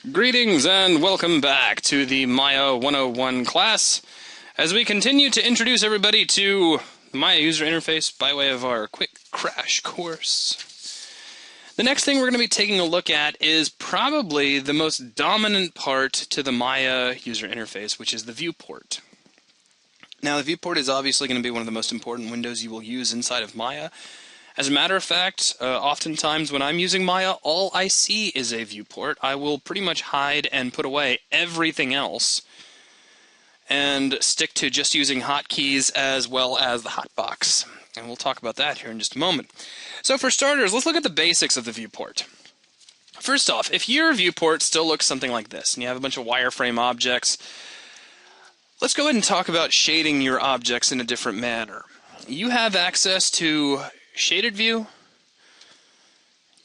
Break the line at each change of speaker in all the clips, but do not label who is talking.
Greetings and welcome back to the Maya 101 class as we continue to introduce everybody to the Maya user interface by way of our quick crash course. The next thing we're going to be taking a look at is probably the most dominant part to the Maya user interface, which is the viewport. Now, the viewport is obviously going to be one of the most important windows you will use inside of Maya. As a matter of fact, oftentimes when I'm using Maya, all I see is a viewport. I will pretty much hide and put away everything else and stick to just using hotkeys as well as the hotbox. And we'll talk about that here in just a moment. So for starters, let's look at the basics of the viewport. First off, if your viewport still looks something like this, and you have a bunch of wireframe objects, let's go ahead and talk about shading your objects in a different manner. You have access to shaded view.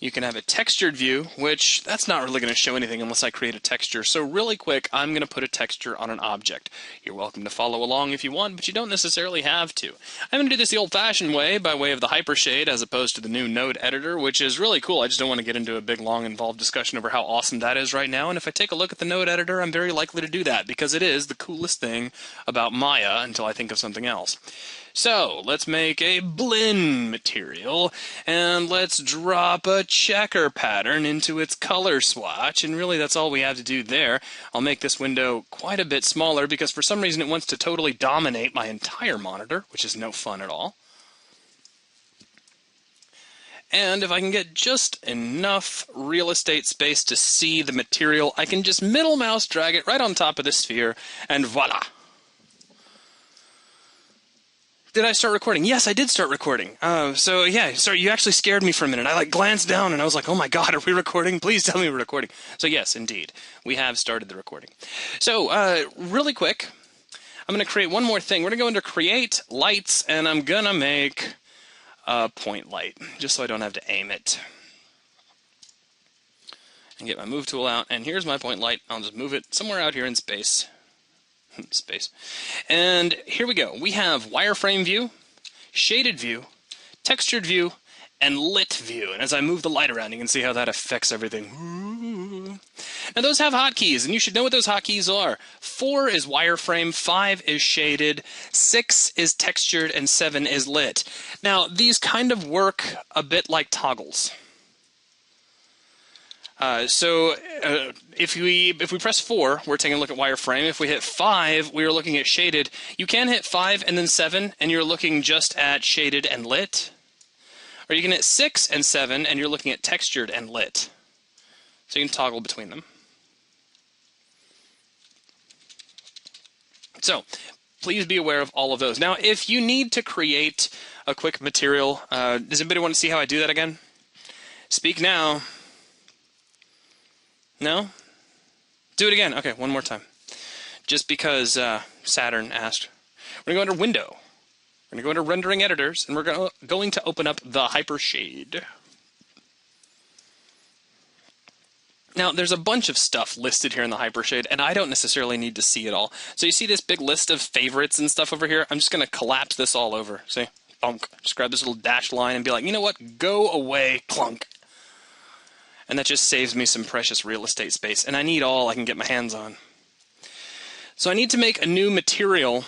You can have a textured view, which that's not really going to show anything unless I create a texture. So really quick, I'm going to put a texture on an object. You're welcome to follow along if you want, but you don't necessarily have to. I'm going to do this the old-fashioned way by way of the Hypershade as opposed to the new node editor, which is really cool. I just don't want to get into a big, long, involved discussion over how awesome that is right now. And if I take a look at the node editor, I'm very likely to do that because it is the coolest thing about Maya until I think of something else. So, let's make a blend material, and let's drop a checker pattern into its color swatch, and really that's all we have to do there. I'll make this window quite a bit smaller because for some reason it wants to totally dominate my entire monitor, which is no fun at all. And if I can get just enough real estate space to see the material, I can just middle mouse drag it right on top of the sphere, and voila! Did I start recording? Yes, I did start recording. So yeah, sorry, you actually scared me for a minute. I glanced down and I was like, oh my god, are we recording? Please tell me we're recording. So yes, indeed, we have started the recording. So, really quick, I'm going to create one more thing. We're going to go into Create, Lights, and I'm going to make a point light, just so I don't have to aim it. And get my Move tool out, and here's my point light. I'll just move it somewhere out here in space. And here we go. We have wireframe view, shaded view, textured view, and lit view. And as I move the light around, you can see how that affects everything. Now those have hotkeys, and you should know what those hotkeys are. 4 is wireframe, 5 is shaded, 6 is textured, and 7 is lit. Now these kind of work a bit like toggles. If we press 4, we're taking a look at wireframe. If we hit 5, we are looking at shaded. You can hit 5 and then 7, and you're looking just at shaded and lit. Or you can hit 6 and 7, and you're looking at textured and lit. So you can toggle between them. So, please be aware of all of those. Now, if you need to create a quick material, does anybody want to see how I do that again? Speak now. No? Do it again. Okay, one more time. Just because Saturn asked. We're going to go under Window. We're going to go under Rendering Editors, and we're going to open up the Hypershade. Now, there's a bunch of stuff listed here in the Hypershade, and I don't necessarily need to see it all. So you see this big list of favorites and stuff over here? I'm just going to collapse this all over. See? Bonk. Just grab this little dashed line and be like, you know what? Go away, clunk. And that just saves me some precious real estate space. And I need all I can get my hands on. So I need to make a new material.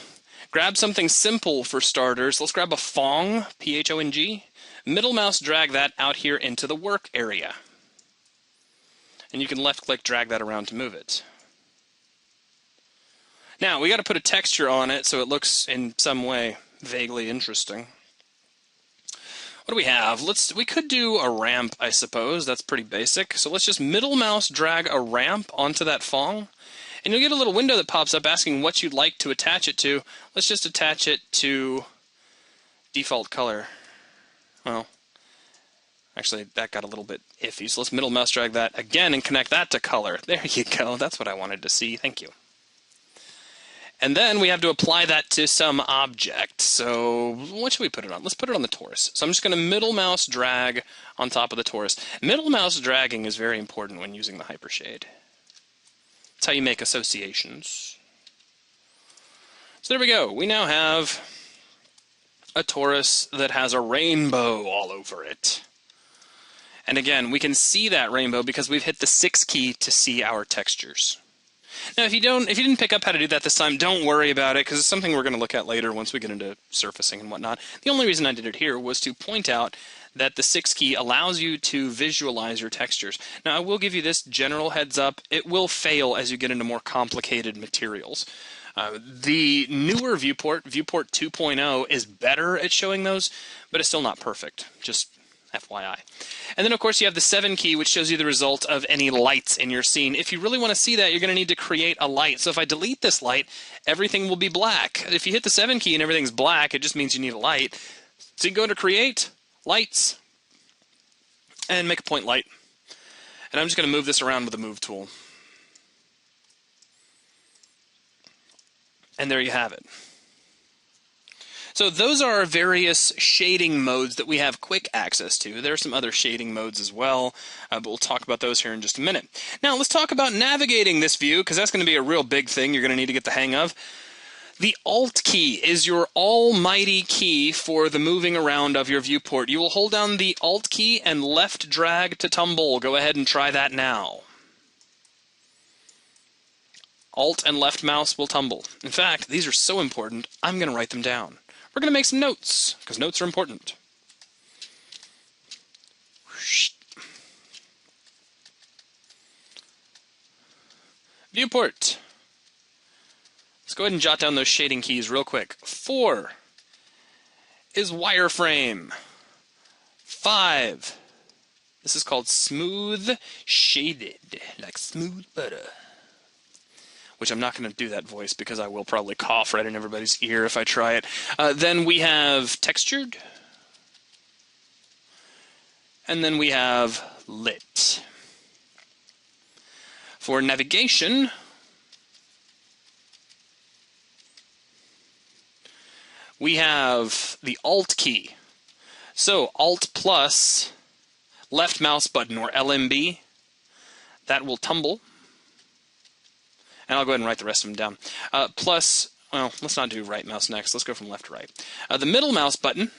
Grab something simple for starters. Let's grab a Phong, P-H-O-N-G. Middle mouse drag that out here into the work area. And you can left click drag that around to move it. Now we got to put a texture on it so it looks in some way vaguely interesting. What do we have? We could do a ramp, I suppose. That's pretty basic. So let's just middle mouse drag a ramp onto that Phong. And you'll get a little window that pops up asking what you'd like to attach it to. Let's just attach it to default color. Well, actually, that got a little bit iffy. So let's middle mouse drag that again and connect that to color. There you go. That's what I wanted to see. Thank you. And then we have to apply that to some object. So what should we put it on? Let's put it on the torus. So I'm just going to middle mouse drag on top of the torus. Middle mouse dragging is very important when using the Hypershade. That's how you make associations. So there we go. We now have a torus that has a rainbow all over it. And again, we can see that rainbow because we've hit the 6 key to see our textures. Now, if you didn't pick up how to do that this time, don't worry about it, because it's something we're going to look at later once we get into surfacing and whatnot. The only reason I did it here was to point out that the 6 key allows you to visualize your textures. Now, I will give you this general heads up. It will fail as you get into more complicated materials. The newer viewport, Viewport 2.0, is better at showing those, but it's still not perfect. Just FYI. And then, of course, you have the 7 key, which shows you the result of any lights in your scene. If you really want to see that, you're going to need to create a light. So if I delete this light, everything will be black. If you hit the 7 key and everything's black, it just means you need a light. So you go to Create, Lights, and make a point light. And I'm just going to move this around with the Move tool. And there you have it. So those are our various shading modes that we have quick access to. There are some other shading modes as well, but we'll talk about those here in just a minute. Now let's talk about navigating this view, because that's going to be a real big thing you're going to need to get the hang of. The Alt key is your almighty key for the moving around of your viewport. You will hold down the Alt key and left drag to tumble. Go ahead and try that now. Alt and left mouse will tumble. In fact, these are so important, I'm going to write them down. We're going to make some notes, because notes are important. Viewport. Let's go ahead and jot down those shading keys real quick. 4 is wireframe. 5. This is called smooth shaded, like smooth butter. Which I'm not going to do that voice because I will probably cough right in everybody's ear if I try it. Then we have textured. And then we have lit. For navigation, we have the Alt key. So Alt plus left mouse button, or LMB, that will tumble. And I'll go ahead and write the rest of them down. Plus, well, let's not do right mouse next. Let's go from left to right. The middle mouse button,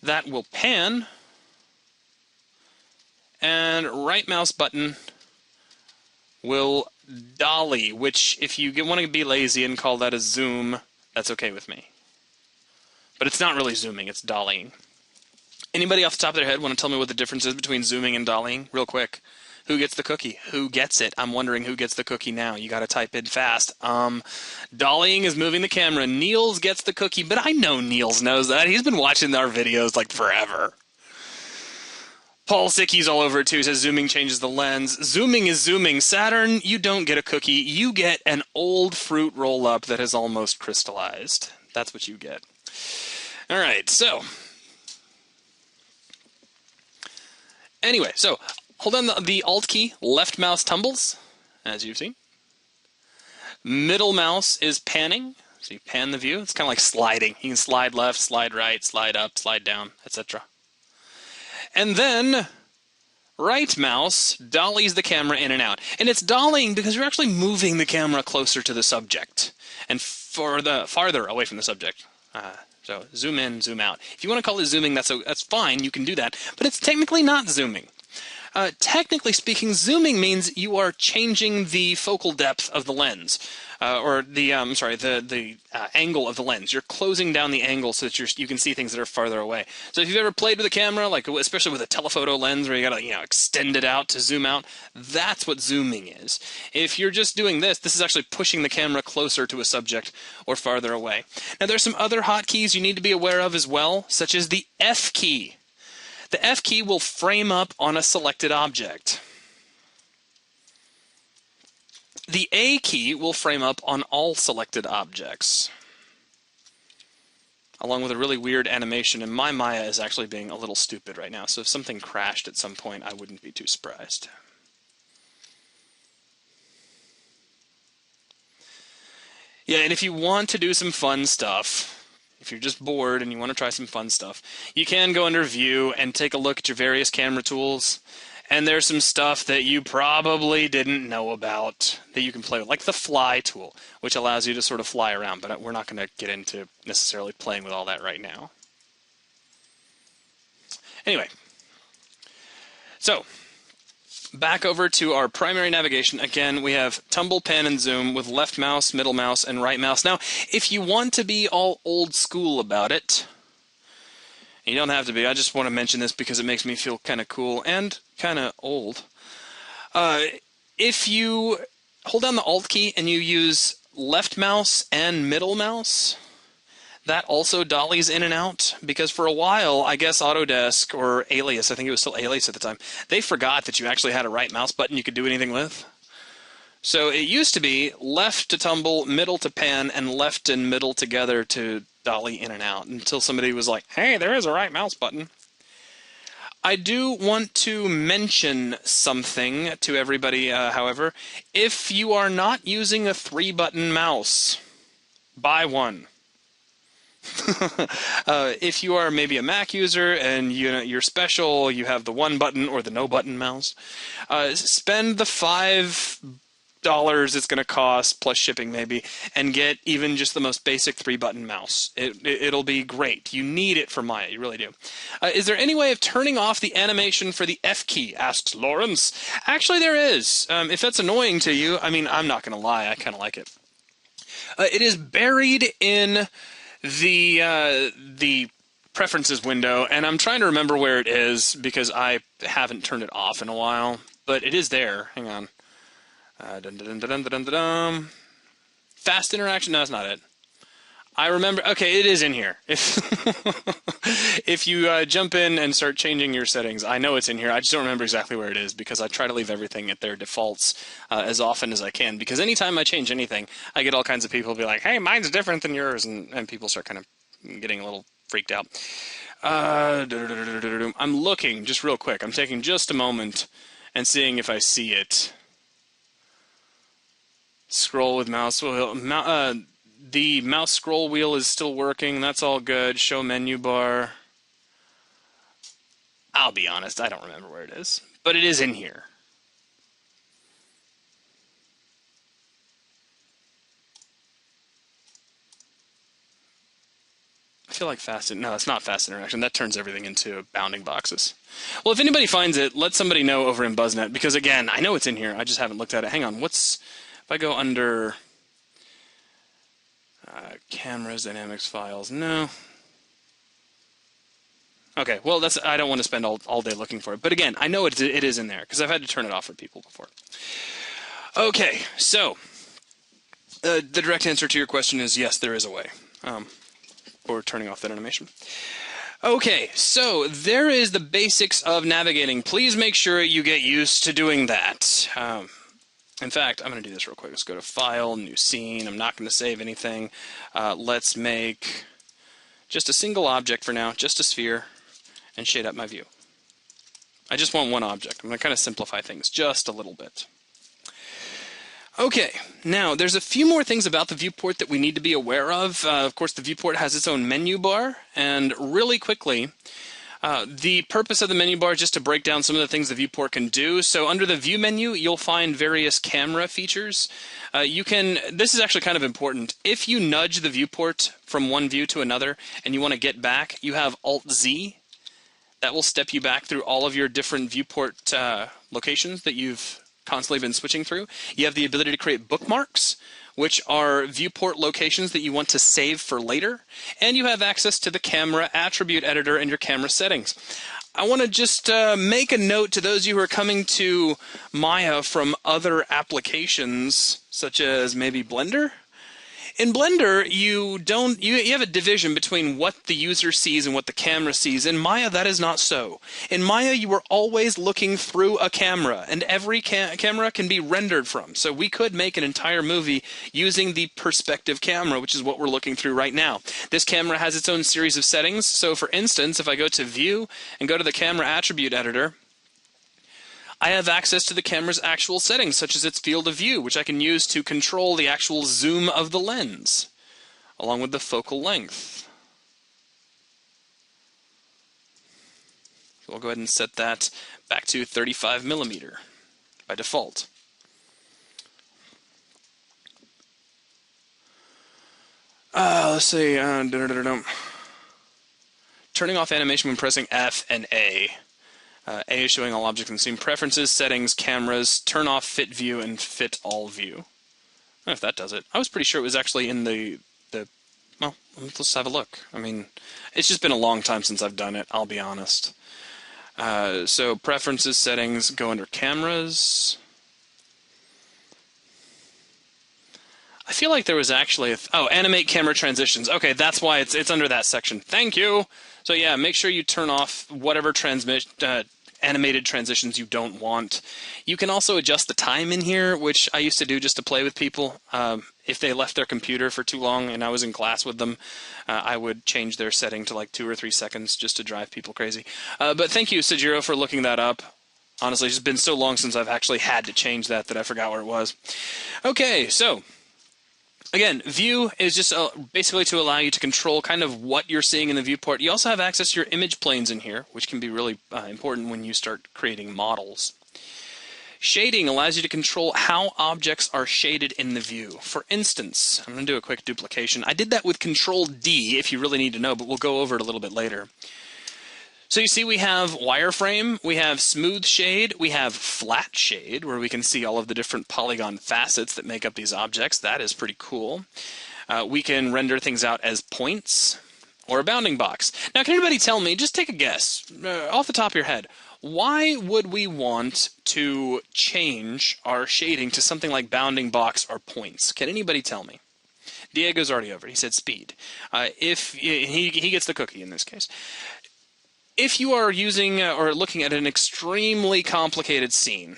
that will pan. And right mouse button will dolly, which if you want to be lazy and call that a zoom, that's okay with me. But it's not really zooming, it's dollying. Anybody off the top of their head want to tell me what the difference is between zooming and dollying? Real quick. Who gets the cookie? Who gets it? I'm wondering who gets the cookie now. You got to type in fast. Dollying is moving the camera. Niels gets the cookie, but I know Niels knows that. He's been watching our videos like forever. Paul Sicky's all over it too. He says zooming changes the lens. Zooming is zooming. Saturn, you don't get a cookie. You get an old fruit roll-up that has almost crystallized. That's what you get. All right, so. Anyway, so hold on the Alt key. Left mouse tumbles, as you've seen. Middle mouse is panning. So you pan the view. It's kind of like sliding. You can slide left, slide right, slide up, slide down, etc. And then right mouse dollies the camera in and out. And it's dollying because you're actually moving the camera closer to the subject and farther away from the subject. So zoom in, zoom out. If you want to call it zooming, that's fine. You can do that. But it's technically not zooming. Technically speaking, zooming means you are changing the focal depth of the lens, or the angle of the lens. You're closing down the angle so that you can see things that are farther away. So if you've ever played with a camera, like especially with a telephoto lens, where you gotta extend it out to zoom out, that's what zooming is. If you're just doing this, this is actually pushing the camera closer to a subject or farther away. Now there's some other hotkeys you need to be aware of as well, such as the F key. The F key will frame up on a selected object. The A key will frame up on all selected objects, along with a really weird animation, and my Maya is actually being a little stupid right now, so if something crashed at some point, I wouldn't be too surprised. Yeah, and if you want to do some fun stuff, if you're just bored and you want to try some fun stuff, you can go under View and take a look at your various camera tools. And there's some stuff that you probably didn't know about that you can play with, like the Fly tool, which allows you to sort of fly around. But we're not going to get into necessarily playing with all that right now. Anyway, so back over to our primary navigation. Again, we have tumble, pan, and zoom with left mouse, middle mouse, and right mouse. Now, if you want to be all old school about it, you don't have to be. I just want to mention this because it makes me feel kind of cool and kind of old. If you hold down the Alt key and you use left mouse and middle mouse, that also dollies in and out, because for a while, I guess Autodesk or Alias, I think it was still Alias at the time, they forgot that you actually had a right mouse button you could do anything with. So it used to be left to tumble, middle to pan, and left and middle together to dolly in and out, until somebody was like, hey, there is a right mouse button. I do want to mention something to everybody, however. If you are not using a 3-button mouse, buy one. If you are maybe a Mac user and you're special, you have the 1-button or the no-button mouse, spend the $5 it's going to cost, plus shipping maybe, and get even just the most basic 3-button mouse. It'll be great. You need it for Maya, you really do. Is there any way of turning off the animation for the F key, asks Lawrence. Actually, there is. If that's annoying to you, I mean, I'm not going to lie, I kind of like it. It is buried in the preferences window, and I'm trying to remember where it is because I haven't turned it off in a while, but it is there. Hang on. Fast interaction? No, that's not it. I remember. Okay, it is in here. If you jump in and start changing your settings, I know it's in here. I just don't remember exactly where it is because I try to leave everything at their defaults as often as I can. Because anytime I change anything, I get all kinds of people be like, "Hey, mine's different than yours," and people start kind of getting a little freaked out. I'm looking just real quick. I'm taking just a moment and seeing if I see it. Scroll with mouse wheel. The mouse scroll wheel is still working. That's all good. Show menu bar. I'll be honest, I don't remember where it is. But it is in here. I feel like no, it's not fast interaction. That turns everything into bounding boxes. Well, if anybody finds it, let somebody know over in BuzzNet. Because again, I know it's in here. I just haven't looked at it. Hang on. If I go under cameras, dynamics, files, no. Okay, well, I don't want to spend all day looking for it. But again, I know it is in there because I've had to turn it off for people before. Okay, so the direct answer to your question is yes, there is a way for turning off that animation. Okay, so there is the basics of navigating. Please make sure you get used to doing that. In fact, I'm going to do this real quick. Let's go to File, New Scene. I'm not going to save anything. Let's make just a single object for now, just a sphere, and shade up my view. I just want one object. I'm going to kind of simplify things just a little bit. Okay, now there's a few more things about the viewport that we need to be aware of. Of course, the viewport has its own menu bar, and really quickly, the purpose of the menu bar is just to break down some of the things the viewport can do. So under the view menu, you'll find various camera features. This is actually kind of important. If you nudge the viewport from one view to another and you want to get back, you have Alt-Z. That will step you back through all of your different viewport locations that you've constantly been switching through. You have the ability to create bookmarks, which are viewport locations that you want to save for later, and you have access to the camera attribute editor and your camera settings. I want to just make a note to those of you who are coming to Maya from other applications, such as maybe Blender. In Blender, you have a division between what the user sees and what the camera sees. In Maya, that is not so. In Maya, you are always looking through a camera, and every camera can be rendered from. So we could make an entire movie using the perspective camera, which is what we're looking through right now. This camera has its own series of settings. So for instance, if I go to View and go to the Camera Attribute Editor, I have access to the camera's actual settings, such as its field of view, which I can use to control the actual zoom of the lens, along with the focal length. So we'll go ahead and set that back to 35 millimeter by default. Let's see. turning off animation when pressing F and A. A is showing all objects in the scene. Preferences, settings, cameras, turn off fit view and fit all view. I don't know if that does it. I was pretty sure it was actually in the well, let's have a look. I mean, it's just been a long time since I've done it, I'll be honest. So preferences, settings, go under cameras. I feel like there was actually animate camera transitions. Okay, that's why it's under that section. Thank you. So yeah, make sure you turn off whatever animated transitions you don't want. You can also adjust the time in here, which I used to do just to play with people. If they left their computer for too long and I was in class with them, I would change their setting to like 2 or 3 seconds just to drive people crazy. But thank you, Sajiro, for looking that up. Honestly, it's been so long since I've actually had to change that I forgot where it was. Okay, so again, view is just basically to allow you to control kind of what you're seeing in the viewport. You also have access to your image planes in here, which can be really important when you start creating models. Shading allows you to control how objects are shaded in the view. For instance, I'm going to do a quick duplication. I did that with Control D if you really need to know, but we'll go over it a little bit later. So you see we have wireframe, we have smooth shade, we have flat shade, where we can see all of the different polygon facets that make up these objects. That is pretty cool. We can render things out as points or a bounding box. Now, can anybody tell me, just take a guess, off the top of your head, why would we want to change our shading to something like bounding box or points? Can anybody tell me? Diego's already over. He said speed. If he gets the cookie in this case. If you are using or looking at an extremely complicated scene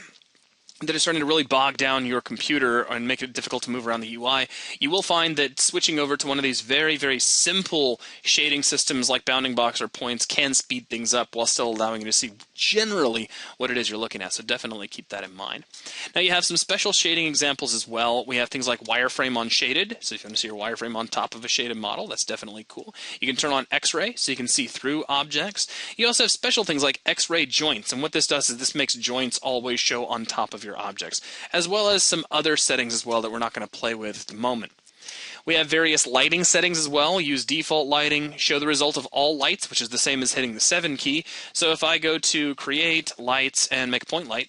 that is starting to really bog down your computer and make it difficult to move around the UI, you will find that switching over to one of these very, very simple shading systems like bounding box or points can speed things up while still allowing you to see generally what it is you're looking at, so definitely keep that in mind. Now you have some special shading examples as well. We have things like wireframe on shaded, so if you want to see your wireframe on top of a shaded model, that's definitely cool. You can turn on X-ray, so you can see through objects. You also have special things like X-ray joints, and what this does is this makes joints always show on top of your objects, as well as some other settings as well that we're not going to play with at the moment. We have various lighting settings as well. Use default lighting, show the result of all lights, which is the same as hitting the 7 key. So if I go to create lights and make a point light,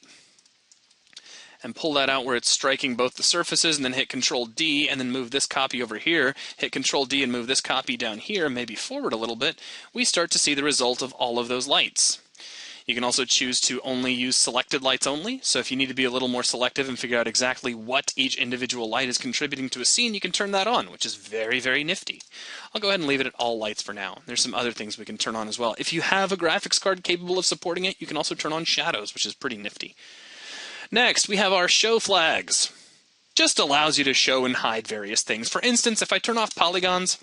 and pull that out where it's striking both the surfaces, and then hit Control D and then move this copy over here, hit Control D and move this copy down here, maybe forward a little bit, we start to see the result of all of those lights. You can also choose to only use selected lights only, so if you need to be a little more selective and figure out exactly what each individual light is contributing to a scene, you can turn that on, which is very, very nifty. I'll go ahead and leave it at all lights for now. There's some other things we can turn on as well. If you have a graphics card capable of supporting it, you can also turn on shadows, which is pretty nifty. Next, we have our show flags. Just allows you to show and hide various things. For instance, if I turn off polygons,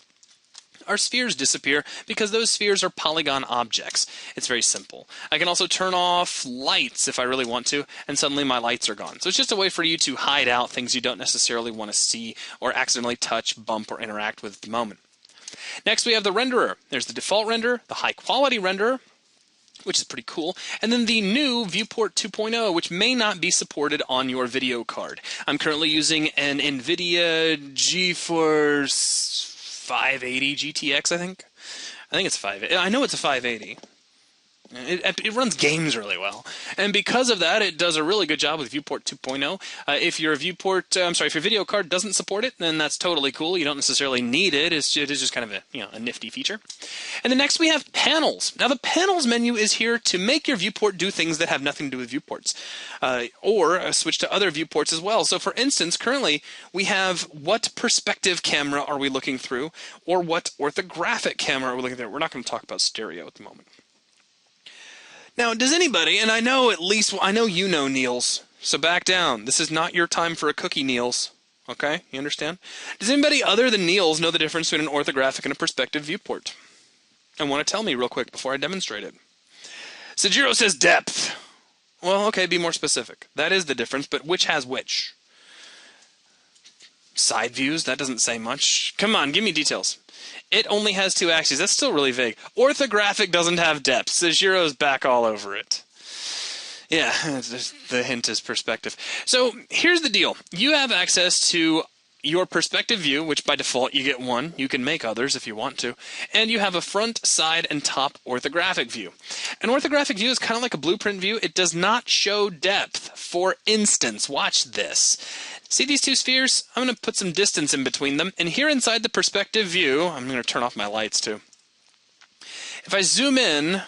our spheres disappear because those spheres are polygon objects. It's very simple. I can also turn off lights if I really want to, and suddenly my lights are gone. So it's just a way for you to hide out things you don't necessarily want to see or accidentally touch, bump, or interact with at the moment. Next, we have the renderer. There's the default render, the high-quality renderer, which is pretty cool, and then the new Viewport 2.0, which may not be supported on your video card. I'm currently using an NVIDIA GeForce 580 GTX, I think. I think it's 580. I know it's a 580. It runs games really well, and because of that, it does a really good job with Viewport 2.0. If your if your video card doesn't support it, then that's totally cool. You don't necessarily need it. It is just kind of a nifty feature. And then next we have panels. Now the panels menu is here to make your viewport do things that have nothing to do with viewports, or switch to other viewports as well. So for instance, currently we have what perspective camera are we looking through, or what orthographic camera are we looking through. We're not going to talk about stereo at the moment. Now, does anybody, and I know you know, Niels, so back down. This is not your time for a cookie, Niels. Okay? You understand? Does anybody other than Niels know the difference between an orthographic and a perspective viewport? And want to tell me real quick before I demonstrate it. Sajiro says depth. Well, okay, be more specific. That is the difference, but which has which? Side views? That doesn't say much. Come on, give me details. It only has 2 axes. That's still really vague. Orthographic doesn't have depth. Sajiro's back all over it. Yeah, the hint is perspective. So here's the deal. You have access to your perspective view, which by default you get one. You can make others if you want to. And you have a front, side, and top orthographic view. An orthographic view is kind of like a blueprint view. It does not show depth. For instance, watch this. See these two spheres? I'm going to put some distance in between them. And here inside the perspective view, I'm going to turn off my lights too. If I zoom in,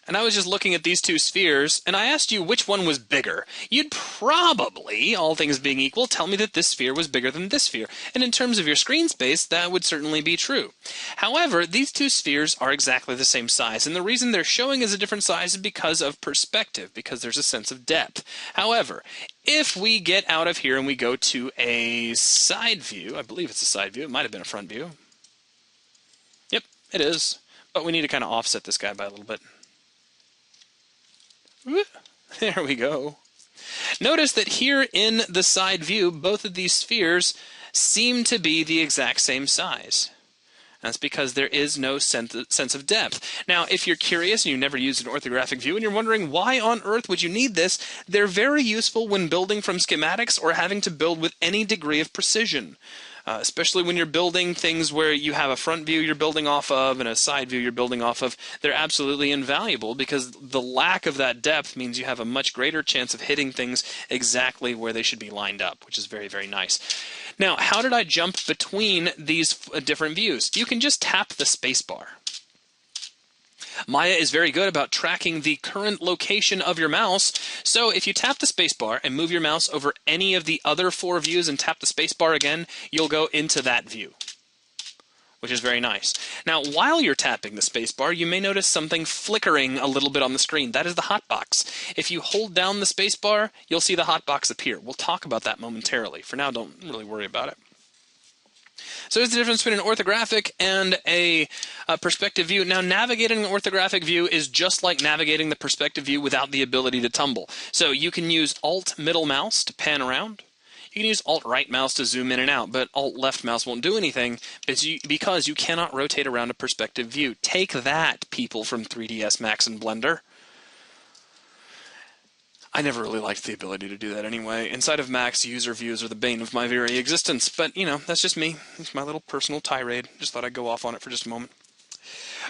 and I was just looking at these two spheres, and I asked you which one was bigger, you'd probably, all things being equal, tell me that this sphere was bigger than this sphere. And in terms of your screen space, that would certainly be true. However, these two spheres are exactly the same size, and the reason they're showing as a different size is because of perspective, because there's a sense of depth. However, if we get out of here and we go to a side view, I believe it's a side view, it might have been a front view. Yep, it is. But we need to kind of offset this guy by a little bit. There we go. Notice that here in the side view, both of these spheres seem to be the exact same size. That's because there is no sense of depth. Now, if you're curious and you've never used an orthographic view and you're wondering why on earth would you need this, they're very useful when building from schematics or having to build with any degree of precision. Especially when you're building things where you have a front view you're building off of and a side view you're building off of, they're absolutely invaluable because the lack of that depth means you have a much greater chance of hitting things exactly where they should be lined up, which is very, very nice. Now, how did I jump between these different views? You can just tap the spacebar. Maya is very good about tracking the current location of your mouse, so if you tap the spacebar and move your mouse over any of the other 4 views and tap the spacebar again, you'll go into that view, which is very nice. Now, while you're tapping the spacebar, you may notice something flickering a little bit on the screen. That is the hotbox. If you hold down the spacebar, you'll see the hotbox appear. We'll talk about that momentarily. For now, don't really worry about it. So there's the difference between an orthographic and a perspective view. Now, navigating an orthographic view is just like navigating the perspective view without the ability to tumble. So you can use Alt middle mouse to pan around. You can use Alt right mouse to zoom in and out, but Alt left mouse won't do anything because you cannot rotate around a perspective view. Take that, people from 3ds Max and Blender. I never really liked the ability to do that anyway. Inside of Max, user views are the bane of my very existence. But, you know, that's just me. It's my little personal tirade. Just thought I'd go off on it for just a moment.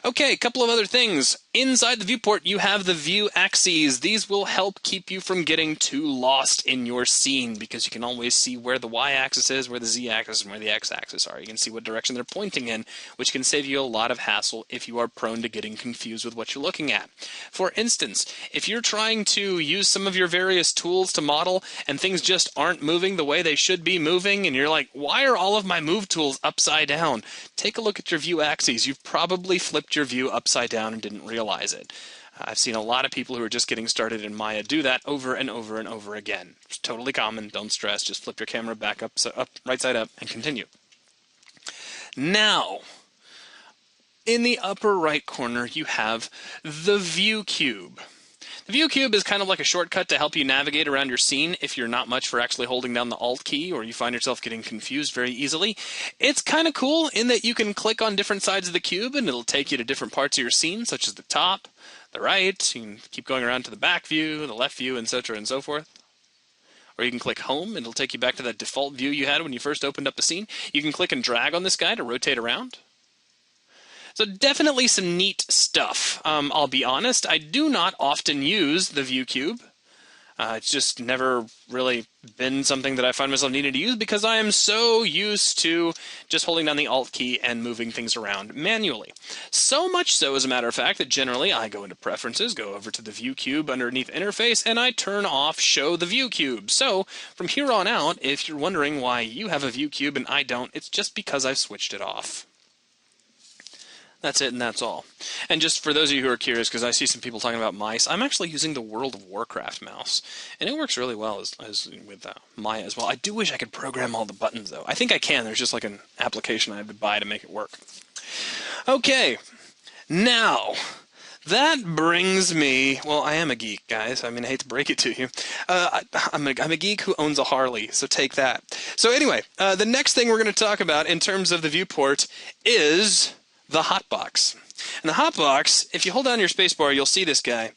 Okay, a couple of other things. Inside the viewport, you have the view axes. These will help keep you from getting too lost in your scene because you can always see where the y-axis is, where the z-axis, and where the x-axis are. You can see what direction they're pointing in, which can save you a lot of hassle if you are prone to getting confused with what you're looking at. For instance, if you're trying to use some of your various tools to model and things just aren't moving the way they should be moving, and you're like, why are all of my move tools upside down? Take a look at your view axes. You've probably flipped your view upside down and didn't realize it. I've seen a lot of people who are just getting started in Maya do that over and over and over again. It's totally common. Don't stress. Just flip your camera back up, right side up, and continue. Now, in the upper right corner, you have the view cube. The view cube is kind of like a shortcut to help you navigate around your scene if you're not much for actually holding down the Alt key or you find yourself getting confused very easily. It's kind of cool in that you can click on different sides of the cube and it'll take you to different parts of your scene, such as the top, the right. You can keep going around to the back view, the left view, etc. and so forth. Or you can click home and it'll take you back to that default view you had when you first opened up the scene. You can click and drag on this guy to rotate around. So definitely some neat stuff. I'll be honest, I do not often use the view cube. It's just never really been something that I find myself needing to use because I am so used to just holding down the Alt key and moving things around manually. So much so, as a matter of fact, that generally I go into Preferences, go over to the view cube underneath Interface, and I turn off Show the View Cube. So from here on out, if you're wondering why you have a view cube and I don't, it's just because I've switched it off. That's it, and that's all. And just for those of you who are curious, because I see some people talking about mice, I'm actually using the World of Warcraft mouse, and it works really well as with Maya as well. I do wish I could program all the buttons, though. I think I can. There's just like an application I have to buy to make it work. Okay, now that brings me. Well, I am a geek, guys. I mean, I hate to break it to you. I'm a geek who owns a Harley, so take that. So anyway, the next thing we're going to talk about in terms of the viewport is the hotbox. And the hotbox, if you hold down your spacebar, you'll see this guy.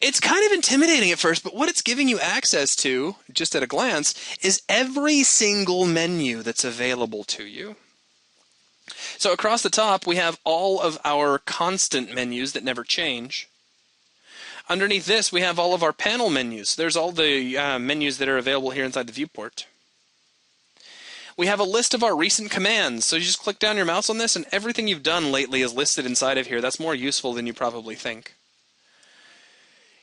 It's kind of intimidating at first, but what it's giving you access to, just at a glance, is every single menu that's available to you. So across the top, we have all of our constant menus that never change. Underneath this, we have all of our panel menus. There's all the menus that are available here inside the viewport. We have a list of our recent commands. So you just click down your mouse on this, and everything you've done lately is listed inside of here. That's more useful than you probably think.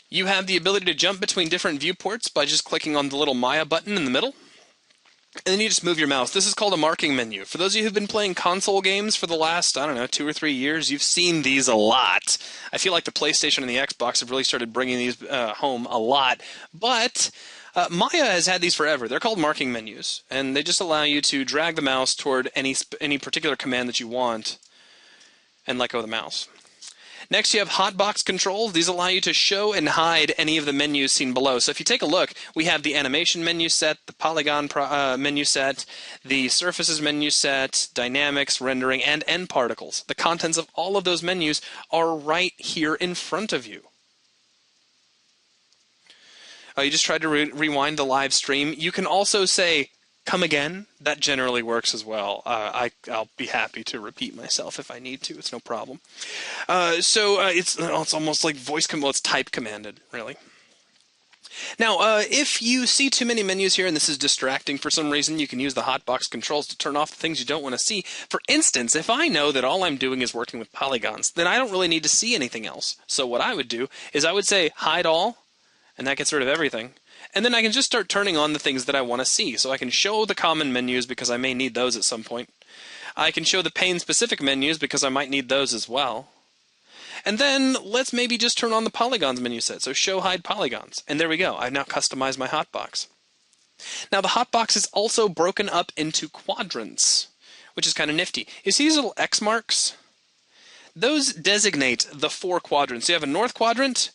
You have the ability to jump between different viewports by just clicking on the little Maya button in the middle. And then you just move your mouse. This is called a marking menu. For those of you who've been playing console games for the last, 2 or 3 years, you've seen these a lot. I feel like the PlayStation and the Xbox have really started bringing these home a lot. But Maya has had these forever. They're called marking menus, and they just allow you to drag the mouse toward any particular command that you want and let go of the mouse. Next, you have hotbox controls. These allow you to show and hide any of the menus seen below. So if you take a look, we have the animation menu set, the polygon menu set, the surfaces menu set, dynamics, rendering, and end particles. The contents of all of those menus are right here in front of you. You just tried to rewind the live stream. You can also say, come again. That generally works as well. I'll be happy to repeat myself if I need to. It's no problem. It's almost like voice command. Well, it's type commanded, really. Now, if you see too many menus here and this is distracting for some reason, you can use the hotbox controls to turn off the things you don't want to see. For instance, if I know that all I'm doing is working with polygons, then I don't really need to see anything else. So what I would do is I would say hide all, and that gets rid of everything. And then I can just start turning on the things that I want to see. So I can show the common menus because I may need those at some point. I can show the pane-specific menus because I might need those as well. And then let's maybe just turn on the polygons menu set. So show hide polygons. And there we go. I've now customized my hotbox. Now the hotbox is also broken up into quadrants, which is kind of nifty. You see these little X marks? Those designate the 4 quadrants. You have a north quadrant,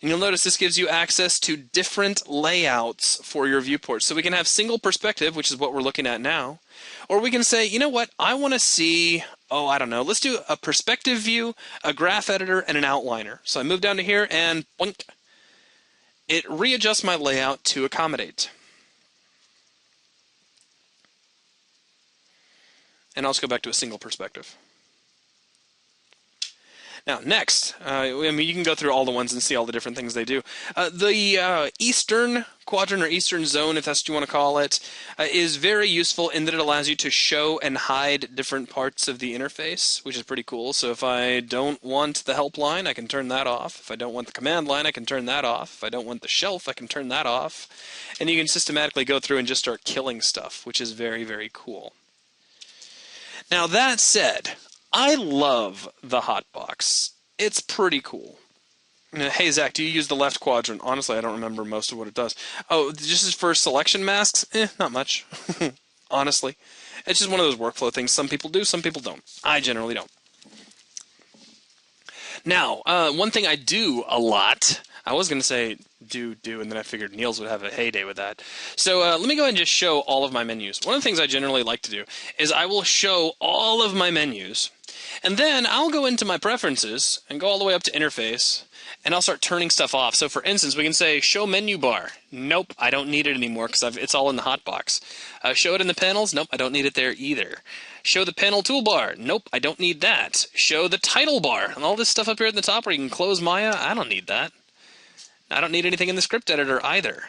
and you'll notice this gives you access to different layouts for your viewport. So we can have single perspective, which is what we're looking at now. Or we can say, you know what, I want to see, let's do a perspective view, a graph editor, and an outliner. So I move down to here, and boink, it readjusts my layout to accommodate. And I'll just go back to a single perspective. Now, next, you can go through all the ones and see all the different things they do. The eastern quadrant or eastern zone, if that's what you want to call it, is very useful in that it allows you to show and hide different parts of the interface, which is pretty cool. So if I don't want the help line, I can turn that off. If I don't want the command line, I can turn that off. If I don't want the shelf, I can turn that off. And you can systematically go through and just start killing stuff, which is very, very cool. Now, that said, I love the hotbox. It's pretty cool. Hey, Zach, do you use the left quadrant? Honestly, I don't remember most of what it does. Oh, just for selection masks? Not much. Honestly. It's just one of those workflow things. Some people do, some people don't. I generally don't. Now, one thing I do a lot, I was going to say do, and then I figured Niels would have a heyday with that. So let me go ahead and just show all of my menus. One of the things I generally like to do is I will show all of my menus, and then I'll go into my preferences and go all the way up to interface, and I'll start turning stuff off. So for instance, we can say show menu bar. Nope, I don't need it anymore because it's all in the hotbox. Show it in the panels. Nope, I don't need it there either. Show the panel toolbar. Nope, I don't need that. Show the title bar. And all this stuff up here at the top where you can close Maya, I don't need that. I don't need anything in the script editor either.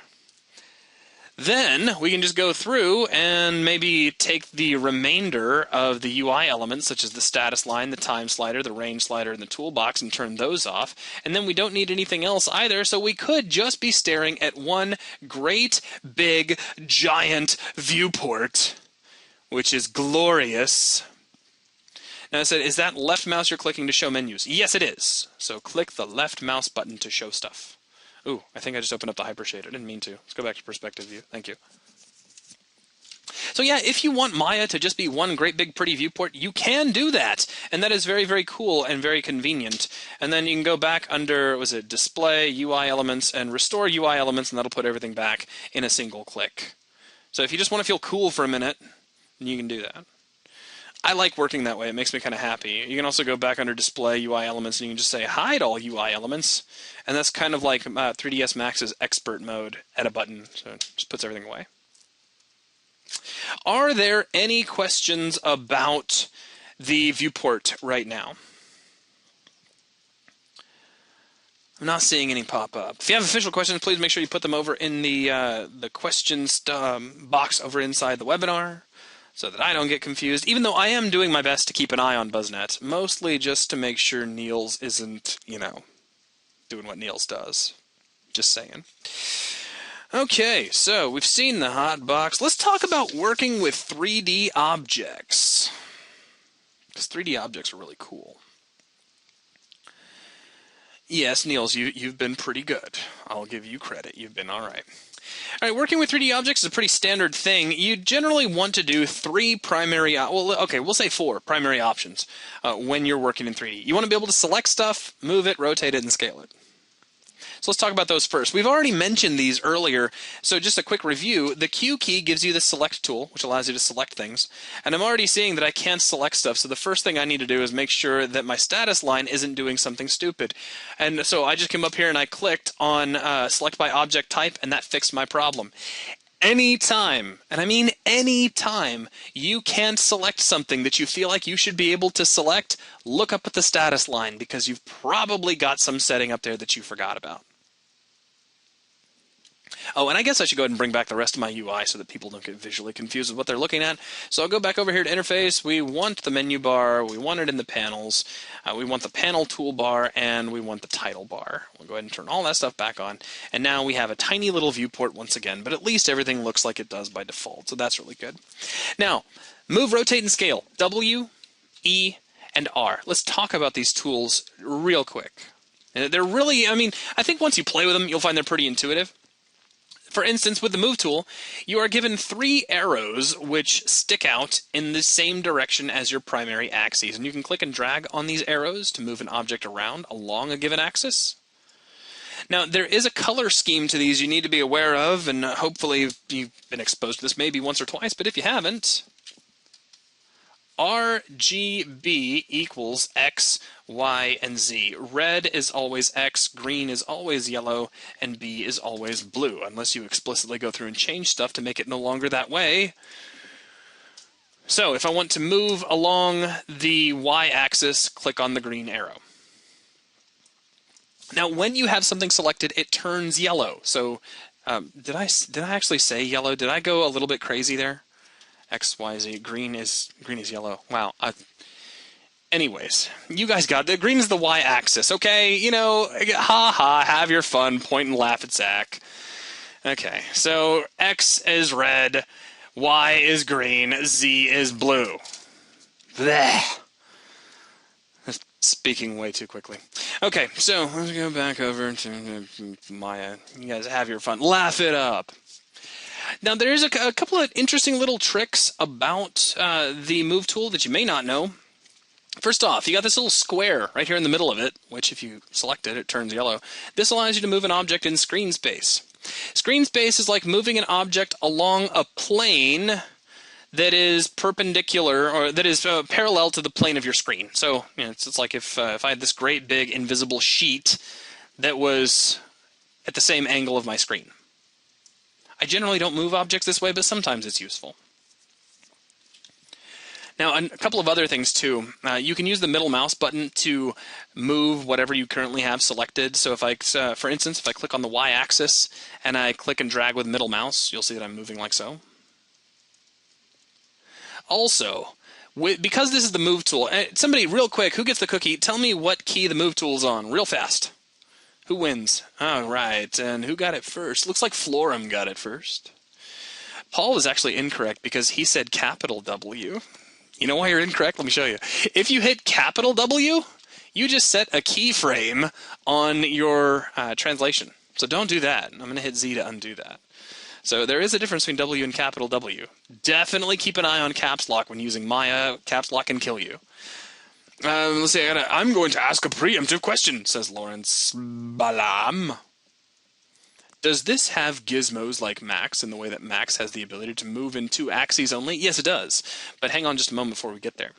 Then we can just go through and maybe take the remainder of the UI elements, such as the status line, the time slider, the range slider, and the toolbox, and turn those off. And then we don't need anything else either, so we could just be staring at one great, big, giant viewport, which is glorious. Now I said, is that left mouse you're clicking to show menus? Yes, it is. So click the left mouse button to show stuff. Ooh, I think I just opened up the hypershader. I didn't mean to. Let's go back to perspective view. Thank you. So yeah, if you want Maya to just be one great big pretty viewport, you can do that. And that is very, very cool and very convenient. And then you can go back under, display, UI elements, and restore UI elements, and that'll put everything back in a single click. So if you just want to feel cool for a minute, you can do that. I like working that way. It makes me kind of happy. You can also go back under Display UI Elements, and you can just say Hide All UI Elements, and that's kind of like 3ds Max's Expert mode at a button, so it just puts everything away. Are there any questions about the viewport right now? I'm not seeing any pop up. If you have official questions, please make sure you put them over in the questions box over inside the webinar, so that I don't get confused, even though I am doing my best to keep an eye on BuzzNet, mostly just to make sure Niels isn't, doing what Niels does. Just saying. Okay, so we've seen the hot box. Let's talk about working with 3D objects, because 3D objects are really cool. Yes, Niels, you've been pretty good. I'll give you credit. You've been all right. All right, working with 3D objects is a pretty standard thing. You generally want to do 3 primary, we'll say 4 primary options when you're working in 3D. You want to be able to select stuff, move it, rotate it, and scale it. So let's talk about those first. We've already mentioned these earlier, so just a quick review. The Q key gives you the select tool, which allows you to select things. And I'm already seeing that I can't select stuff, so the first thing I need to do is make sure that my status line isn't doing something stupid. And so I just came up here and I clicked on Select by Object Type, and that fixed my problem. Anytime, and I mean anytime, you can't select something that you feel like you should be able to select, look up at the status line, because you've probably got some setting up there that you forgot about. Oh, and I guess I should go ahead and bring back the rest of my UI so that people don't get visually confused with what they're looking at. So I'll go back over here to Interface. We want the menu bar. We want it in the panels. We want the panel toolbar, and we want the title bar. We'll go ahead and turn all that stuff back on. And now we have a tiny little viewport once again, but at least everything looks like it does by default, so that's really good. Now, move, rotate, and scale. W, E, and R. Let's talk about these tools real quick. They're really, I think once you play with them, you'll find they're pretty intuitive. For instance, with the Move tool, you are given 3 arrows which stick out in the same direction as your primary axes. And you can click and drag on these arrows to move an object around along a given axis. Now, there is a color scheme to these you need to be aware of, and hopefully you've been exposed to this maybe once or twice, but if you haven't, RGB equals X, Y, and Z. Red is always X, green is always yellow, and B is always blue, unless you explicitly go through and change stuff to make it no longer that way. So if I want to move along the Y-axis, click on the green arrow. Now, when you have something selected, it turns yellow. So did I actually say yellow? Did I go a little bit crazy there? X, Y, Z. Green is yellow. Wow. Anyways, you guys got it. Green is the Y-axis, okay? Ha ha, have your fun, point and laugh at Zach. Okay, so X is red, Y is green, Z is blue. Blech. Speaking way too quickly. Okay, so let's go back over to Maya. You guys have your fun. Laugh it up. Now, there's a couple of interesting little tricks about the Move tool that you may not know. First off, you got this little square right here in the middle of it, which if you select it, it turns yellow. This allows you to move an object in screen space. Screen space is like moving an object along a plane that is perpendicular, or that is parallel to the plane of your screen. So, it's like if I had this great big invisible sheet that was at the same angle of my screen. I generally don't move objects this way, but sometimes it's useful. Now, a couple of other things too. You can use the middle mouse button to move whatever you currently have selected. So if for instance, if I click on the Y-axis and I click and drag with middle mouse, you'll see that I'm moving like so. Also, because this is the Move tool, somebody real quick, who gets the cookie? Tell me what key the Move tool is on, real fast. Who wins? All right, and who got it first? Looks like Florum got it first. Paul was actually incorrect because he said capital W. You know why you're incorrect? Let me show you. If you hit capital W, you just set a keyframe on your translation. So don't do that. I'm going to hit Z to undo that. So there is a difference between W and capital W. Definitely keep an eye on caps lock when using Maya. Caps lock can kill you. Let's see. I'm going to ask a preemptive question, says Lawrence Balam. Does this have gizmos like Max in the way that Max has the ability to move in 2 axes only? Yes, it does. But hang on just a moment before we get there.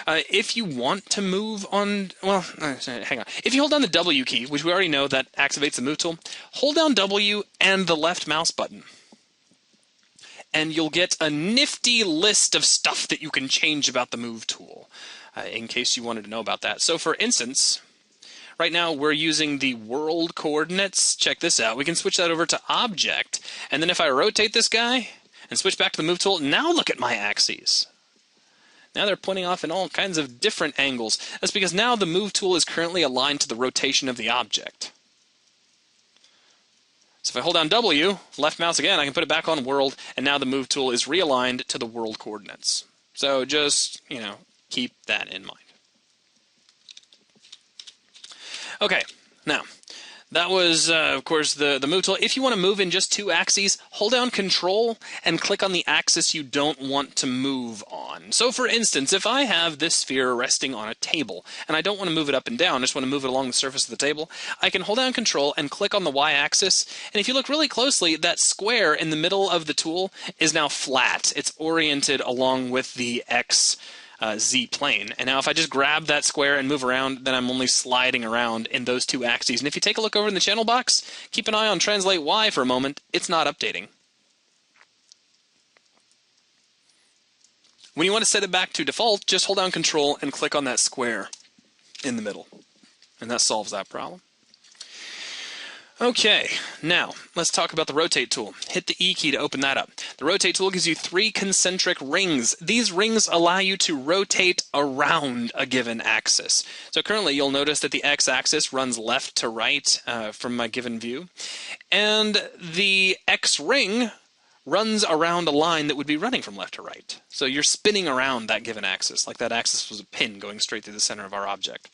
If you want to move on, well, hang on. If you hold down the W key, which we already know that activates the move tool, hold down W and the left mouse button. And you'll get a nifty list of stuff that you can change about the move tool, in case you wanted to know about that. So for instance, right now we're using the world coordinates. Check this out. We can switch that over to object. And then if I rotate this guy and switch back to the move tool, now look at my axes. Now they're pointing off in all kinds of different angles. That's because now the move tool is currently aligned to the rotation of the object. So if I hold down W, left mouse again, I can put it back on world, and now the move tool is realigned to the world coordinates. So just, keep that in mind. Okay, now, that was, of course, the move tool. If you want to move in just 2 axes, hold down Control and click on the axis you don't want to move on. So, for instance, if I have this sphere resting on a table, and I don't want to move it up and down, I just want to move it along the surface of the table, I can hold down Control and click on the Y-axis, and if you look really closely, that square in the middle of the tool is now flat. It's oriented along with the X Z plane. And now if I just grab that square and move around, then I'm only sliding around in those 2 axes. And if you take a look over in the channel box, keep an eye on Translate Y for a moment. It's not updating. When you want to set it back to default, just hold down Control and click on that square in the middle. And that solves that problem. Okay, now let's talk about the rotate tool. Hit the E key to open that up. The rotate tool gives you 3 concentric rings. These rings allow you to rotate around a given axis. So currently you'll notice that the X-axis runs left to right from my given view, and the X ring runs around a line that would be running from left to right. So you're spinning around that given axis, like that axis was a pin going straight through the center of our object.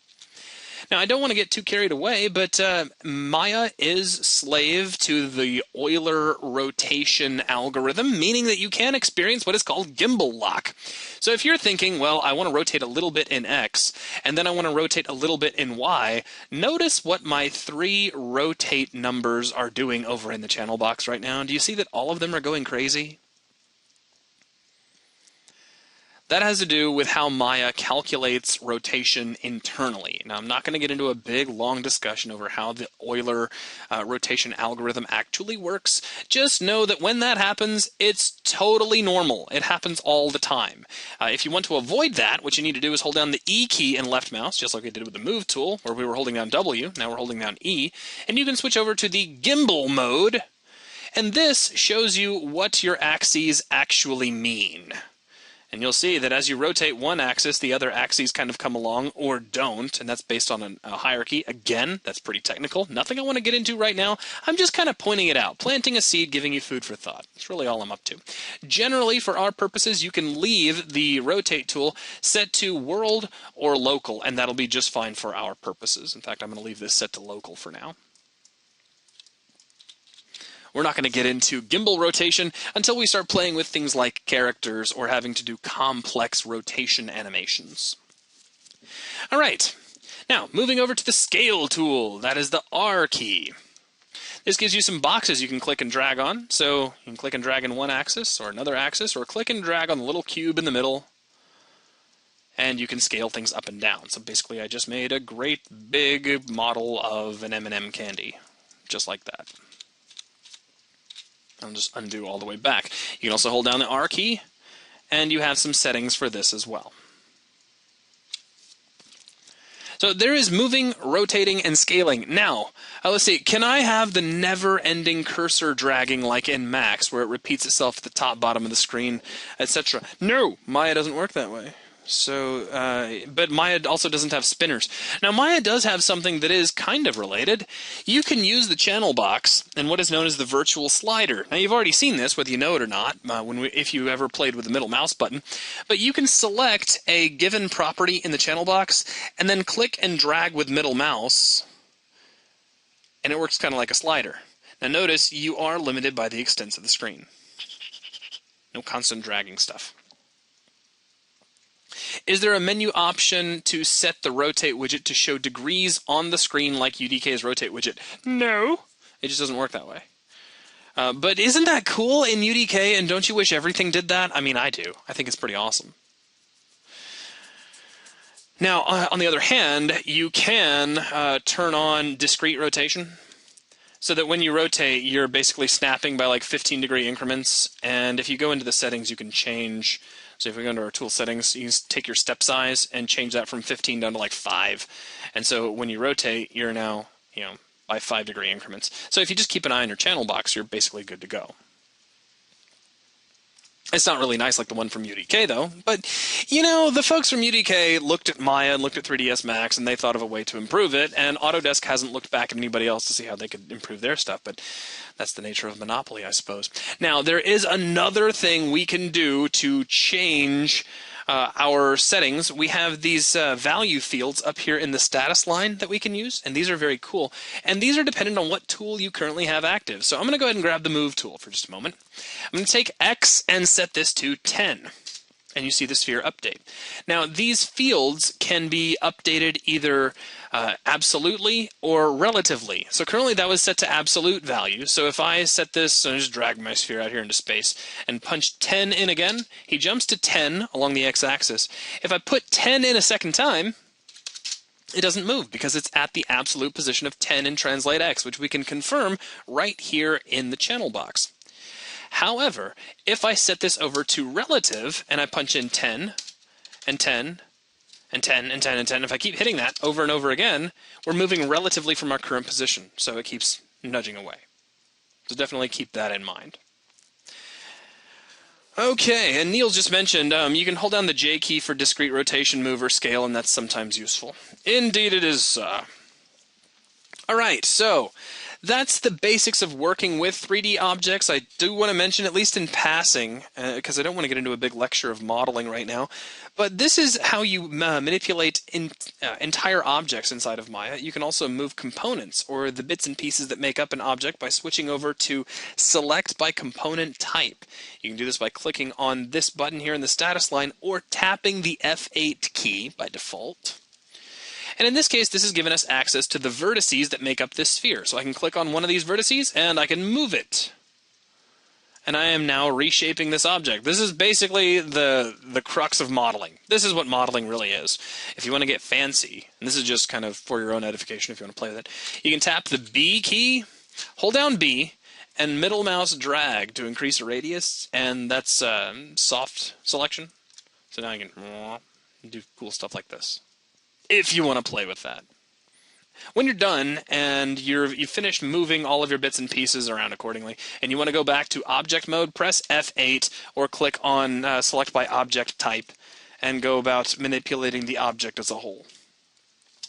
Now, I don't want to get too carried away, but Maya is slave to the Euler rotation algorithm, meaning that you can experience what is called gimbal lock. So if you're thinking, well, I want to rotate a little bit in X, and then I want to rotate a little bit in Y, notice what my 3 rotate numbers are doing over in the channel box right now. Do you see that all of them are going crazy? That has to do with how Maya calculates rotation internally. Now, I'm not going to get into a big, long discussion over how the Euler rotation algorithm actually works. Just know that when that happens, it's totally normal. It happens all the time. If you want to avoid that, what you need to do is hold down the E key and left mouse, just like we did with the Move tool, where we were holding down W. Now we're holding down E. And you can switch over to the gimbal mode. And this shows you what your axes actually mean. And you'll see that as you rotate one axis, the other axes kind of come along or don't, and that's based on a hierarchy. Again, that's pretty technical. Nothing I want to get into right now. I'm just kind of pointing it out, planting a seed, giving you food for thought. That's really all I'm up to. Generally, for our purposes, you can leave the rotate tool set to world or local, and that'll be just fine for our purposes. In fact, I'm going to leave this set to local for now. We're not going to get into gimbal rotation until we start playing with things like characters or having to do complex rotation animations. All right, now moving over to the scale tool. That is the R key. This gives you some boxes you can click and drag on. So you can click and drag in one axis or another axis, or click and drag on the little cube in the middle, and you can scale things up and down. So basically I just made a great big model of an M&M candy, just like that. I'll just undo all the way back. You can also hold down the R key, and you have some settings for this as well. So there is moving, rotating, and scaling. Now, let's see, can I have the never-ending cursor dragging like in Max, where it repeats itself at the top, bottom of the screen, etc.? No, Maya doesn't work that way. So, but Maya also doesn't have spinners. Now, Maya does have something that is kind of related. You can use the channel box and what is known as the virtual slider. Now, you've already seen this, whether you know it or not, if you ever played with the middle mouse button. But you can select a given property in the channel box and then click and drag with middle mouse, and it works kind of like a slider. Now, notice you are limited by the extents of the screen. No constant dragging stuff. Is there a menu option to set the rotate widget to show degrees on the screen like UDK's rotate widget? No, it just doesn't work that way. But isn't that cool in UDK, and don't you wish everything did that? I mean, I do. I think it's pretty awesome. Now, on the other hand, you can turn on discrete rotation, so that when you rotate, you're basically snapping by like 15-degree increments, and if you go into the settings, you can change. So if we go into our tool settings, you can take your step size and change that from 15 down to like 5. And so when you rotate, you're now, by 5-degree increments. So if you just keep an eye on your channel box, you're basically good to go. It's not really nice like the one from UDK, though. But, the folks from UDK looked at Maya and looked at 3ds Max, and they thought of a way to improve it, and Autodesk hasn't looked back at anybody else to see how they could improve their stuff, but that's the nature of monopoly, I suppose. Now, there is another thing we can do to change our settings. We have these value fields up here in the status line that we can use, and these are very cool. And these are dependent on what tool you currently have active. So I'm going to go ahead and grab the Move tool for just a moment. I'm going to take X and set this to 10. And you see the sphere update. Now, these fields can be updated either absolutely or relatively. So currently that was set to absolute value. So if I set this, so I just drag my sphere out here into space and punch 10 in again, he jumps to 10 along the x-axis. If I put 10 in a second time, it doesn't move because it's at the absolute position of 10 in Translate X, which we can confirm right here in the channel box. However, if I set this over to relative and I punch in 10 and 10 and 10 and 10 and 10, if I keep hitting that over and over again, we're moving relatively from our current position, so it keeps nudging away. So definitely keep that in mind. Okay, and Neil just mentioned you can hold down the J key for discrete rotation, move, or scale, and that's sometimes useful. Indeed it is. All right, so that's the basics of working with 3D objects. I do want to mention, at least in passing, because I don't want to get into a big lecture of modeling right now, but this is how you manipulate entire objects inside of Maya. You can also move components, or the bits and pieces that make up an object, by switching over to Select by Component Type. You can do this by clicking on this button here in the status line, or tapping the F8 key by default. And in this case, this has given us access to the vertices that make up this sphere. So I can click on one of these vertices, and I can move it. And I am now reshaping this object. This is basically the crux of modeling. This is what modeling really is. If you want to get fancy, and this is just kind of for your own edification if you want to play with it, you can tap the B key, hold down B, and middle mouse drag to increase the radius, and that's soft selection. So now I can do cool stuff like this, if you want to play with that. When you're done and you've finished moving all of your bits and pieces around accordingly, and you want to go back to object mode, press F8 or click on Select by Object Type and go about manipulating the object as a whole.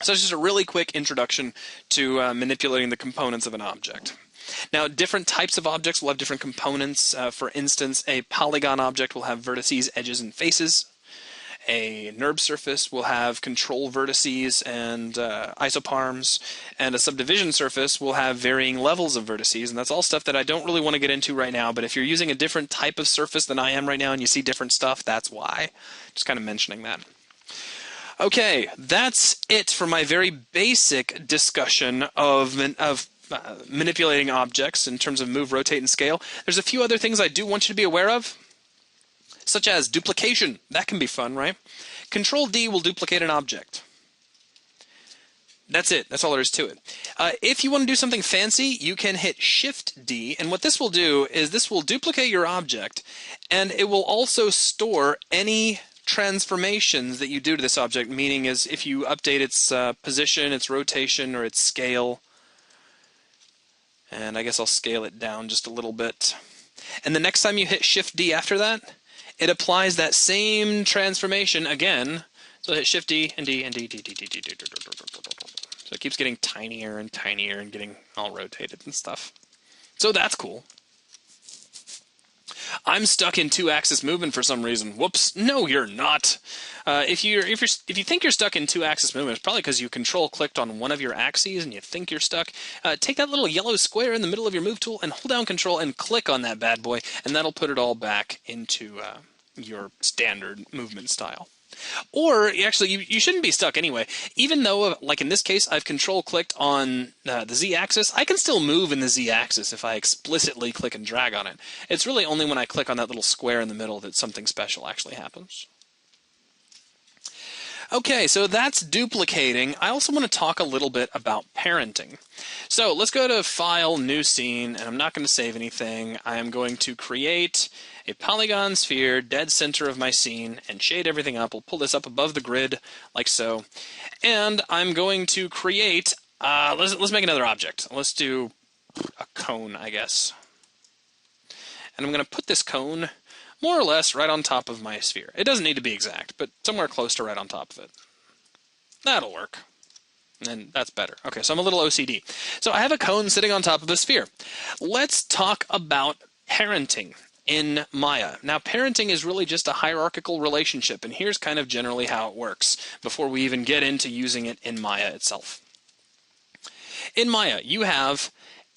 So it's just a really quick introduction to manipulating the components of an object. Now, different types of objects will have different components. For instance, a polygon object will have vertices, edges, and faces. A NURB surface will have control vertices and isoparms, and a subdivision surface will have varying levels of vertices, and that's all stuff that I don't really want to get into right now, but if you're using a different type of surface than I am right now and you see different stuff, that's why. Just kind of mentioning that. Okay, that's it for my very basic discussion of manipulating objects in terms of move, rotate, and scale. There's a few other things I do want you to be aware of, such as duplication. That can be fun, right? Control D will duplicate an object. That's it. That's all there is to it. If you want to do something fancy, you can hit Shift D, and what this will do is this will duplicate your object, and it will also store any transformations that you do to this object, meaning is if you update its position, its rotation, or its scale. And I guess I'll scale it down just a little bit. And the next time you hit Shift D after that, it applies that same transformation again. So I hit Shift D and D and D, D, D, D, D, D, D, D, D, D. So it keeps getting tinier and tinier and getting all rotated and stuff. So that's cool. I'm stuck in 2-axis movement for some reason. Whoops! No, you're not. If you think you're stuck in 2-axis movement, it's probably because you control-clicked on one of your axes and you think you're stuck. Take that little yellow square in the middle of your move tool and hold down Control and click on that bad boy, and that'll put it all back into your standard movement style. Or, actually, you shouldn't be stuck anyway. Even though, like in this case, I've control-clicked on the Z-axis, I can still move in the Z-axis if I explicitly click and drag on it. It's really only when I click on that little square in the middle that something special actually happens. Okay, so that's duplicating. I also want to talk a little bit about parenting. So let's go to File, New Scene, and I'm not going to save anything. I am going to create a polygon sphere, dead center of my scene, and shade everything up. We'll pull this up above the grid, like so. And I'm going to create, let's make another object. Let's do a cone, I guess. And I'm going to put this cone more or less right on top of my sphere. It doesn't need to be exact, but somewhere close to right on top of it. That'll work. And that's better. Okay, so I'm a little OCD. So I have a cone sitting on top of a sphere. Let's talk about parenting in Maya. Now, parenting is really just a hierarchical relationship, and here's kind of generally how it works before we even get into using it in Maya itself. In Maya, you have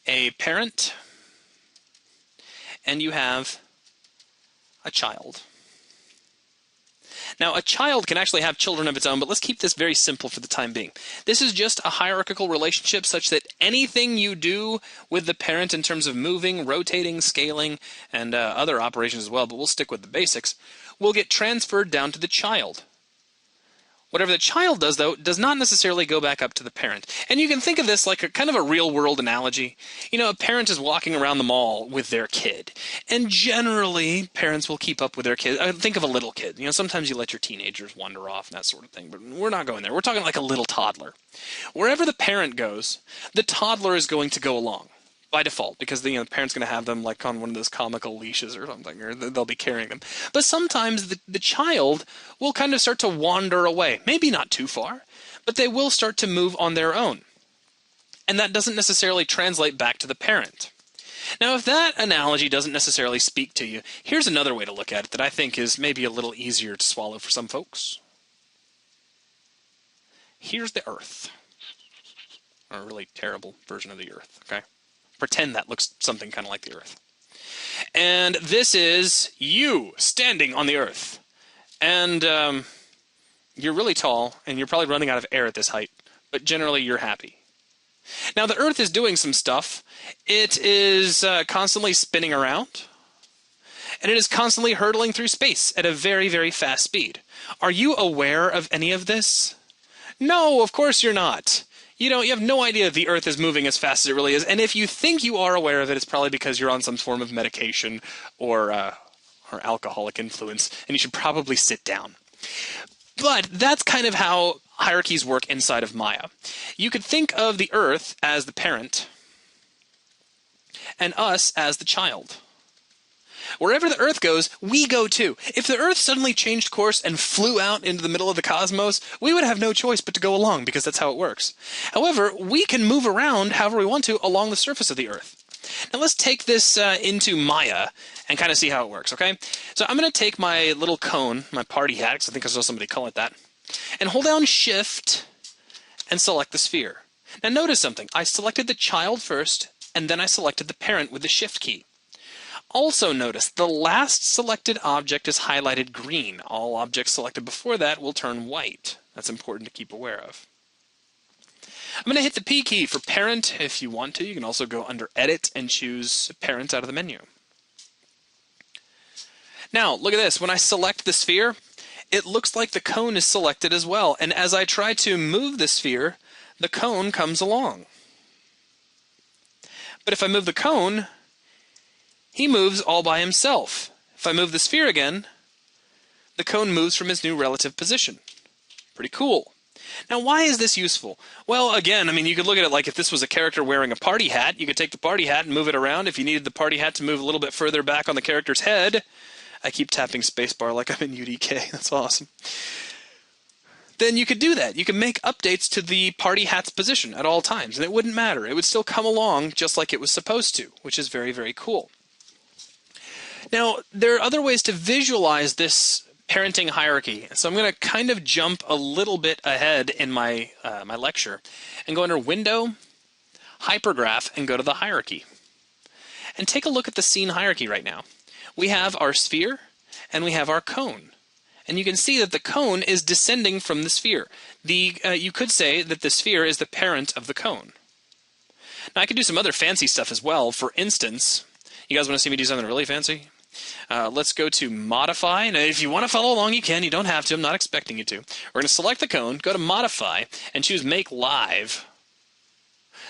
a parent, and you have a child. Now, a child can actually have children of its own, but let's keep this very simple for the time being. This is just a hierarchical relationship such that anything you do with the parent in terms of moving, rotating, scaling, and other operations as well, but we'll stick with the basics, will get transferred down to the child. Whatever the child does, though, does not necessarily go back up to the parent. And you can think of this like a kind of a real-world analogy. You know, a parent is walking around the mall with their kid. And generally, parents will keep up with their kid. Think of a little kid. You know, sometimes you let your teenagers wander off and that sort of thing. But we're not going there. We're talking like a little toddler. Wherever the parent goes, the toddler is going to go along. By default, because the parent's going to have them like on one of those comical leashes or something, or they'll be carrying them. But sometimes the child will kind of start to wander away. Maybe not too far, but they will start to move on their own. And that doesn't necessarily translate back to the parent. Now, if that analogy doesn't necessarily speak to you, here's another way to look at it that I think is maybe a little easier to swallow for some folks. Here's the Earth. A really terrible version of the Earth, okay? Pretend that looks something kind of like the Earth. And this is you standing on the Earth. And you're really tall, and you're probably running out of air at this height, but generally you're happy. Now the Earth is doing some stuff. It is constantly spinning around, and it is constantly hurtling through space at a very, very fast speed. Are you aware of any of this? No, of course you're not. You have no idea the Earth is moving as fast as it really is, and if you think you are aware of it, it's probably because you're on some form of medication or alcoholic influence, and you should probably sit down. But that's kind of how hierarchies work inside of Maya. You could think of the Earth as the parent, and us as the child. Wherever the Earth goes, we go too. If the Earth suddenly changed course and flew out into the middle of the cosmos, we would have no choice but to go along, because that's how it works. However, we can move around however we want to along the surface of the Earth. Now let's take this into Maya and kind of see how it works, okay? So I'm going to take my little cone, my party hat, because I think I saw somebody call it that, and hold down Shift and select the sphere. Now notice something. I selected the child first, and then I selected the parent with the Shift key. Also notice the last selected object is highlighted green. All objects selected before that will turn white. That's important to keep aware of. I'm going to hit the P key for parent if you want to. You can also go under Edit and choose Parent out of the menu. Now, look at this. When I select the sphere, it looks like the cone is selected as well. And as I try to move the sphere, the cone comes along. But if I move the cone, he moves all by himself. If I move the sphere again, the cone moves from his new relative position. Pretty cool. Now, why is this useful? Well, again, I mean, you could look at it like if this was a character wearing a party hat, you could take the party hat and move it around. If you needed the party hat to move a little bit further back on the character's head, I keep tapping spacebar like I'm in UDK. That's awesome. Then you could do that. You can make updates to the party hat's position at all times, and it wouldn't matter. It would still come along just like it was supposed to, which is very, very cool. Now, there are other ways to visualize this parenting hierarchy. So I'm going to kind of jump a little bit ahead in my lecture and go under Window, Hypergraph, and go to the hierarchy. And take a look at the scene hierarchy right now. We have our sphere and we have our cone. And you can see that the cone is descending from the sphere. You could say that the sphere is the parent of the cone. Now I could do some other fancy stuff as well. For instance, you guys want to see me do something really fancy? Let's go to Modify. And if you want to follow along, you can. You don't have to. I'm not expecting you to. We're going to select the cone, go to Modify, and choose Make Live.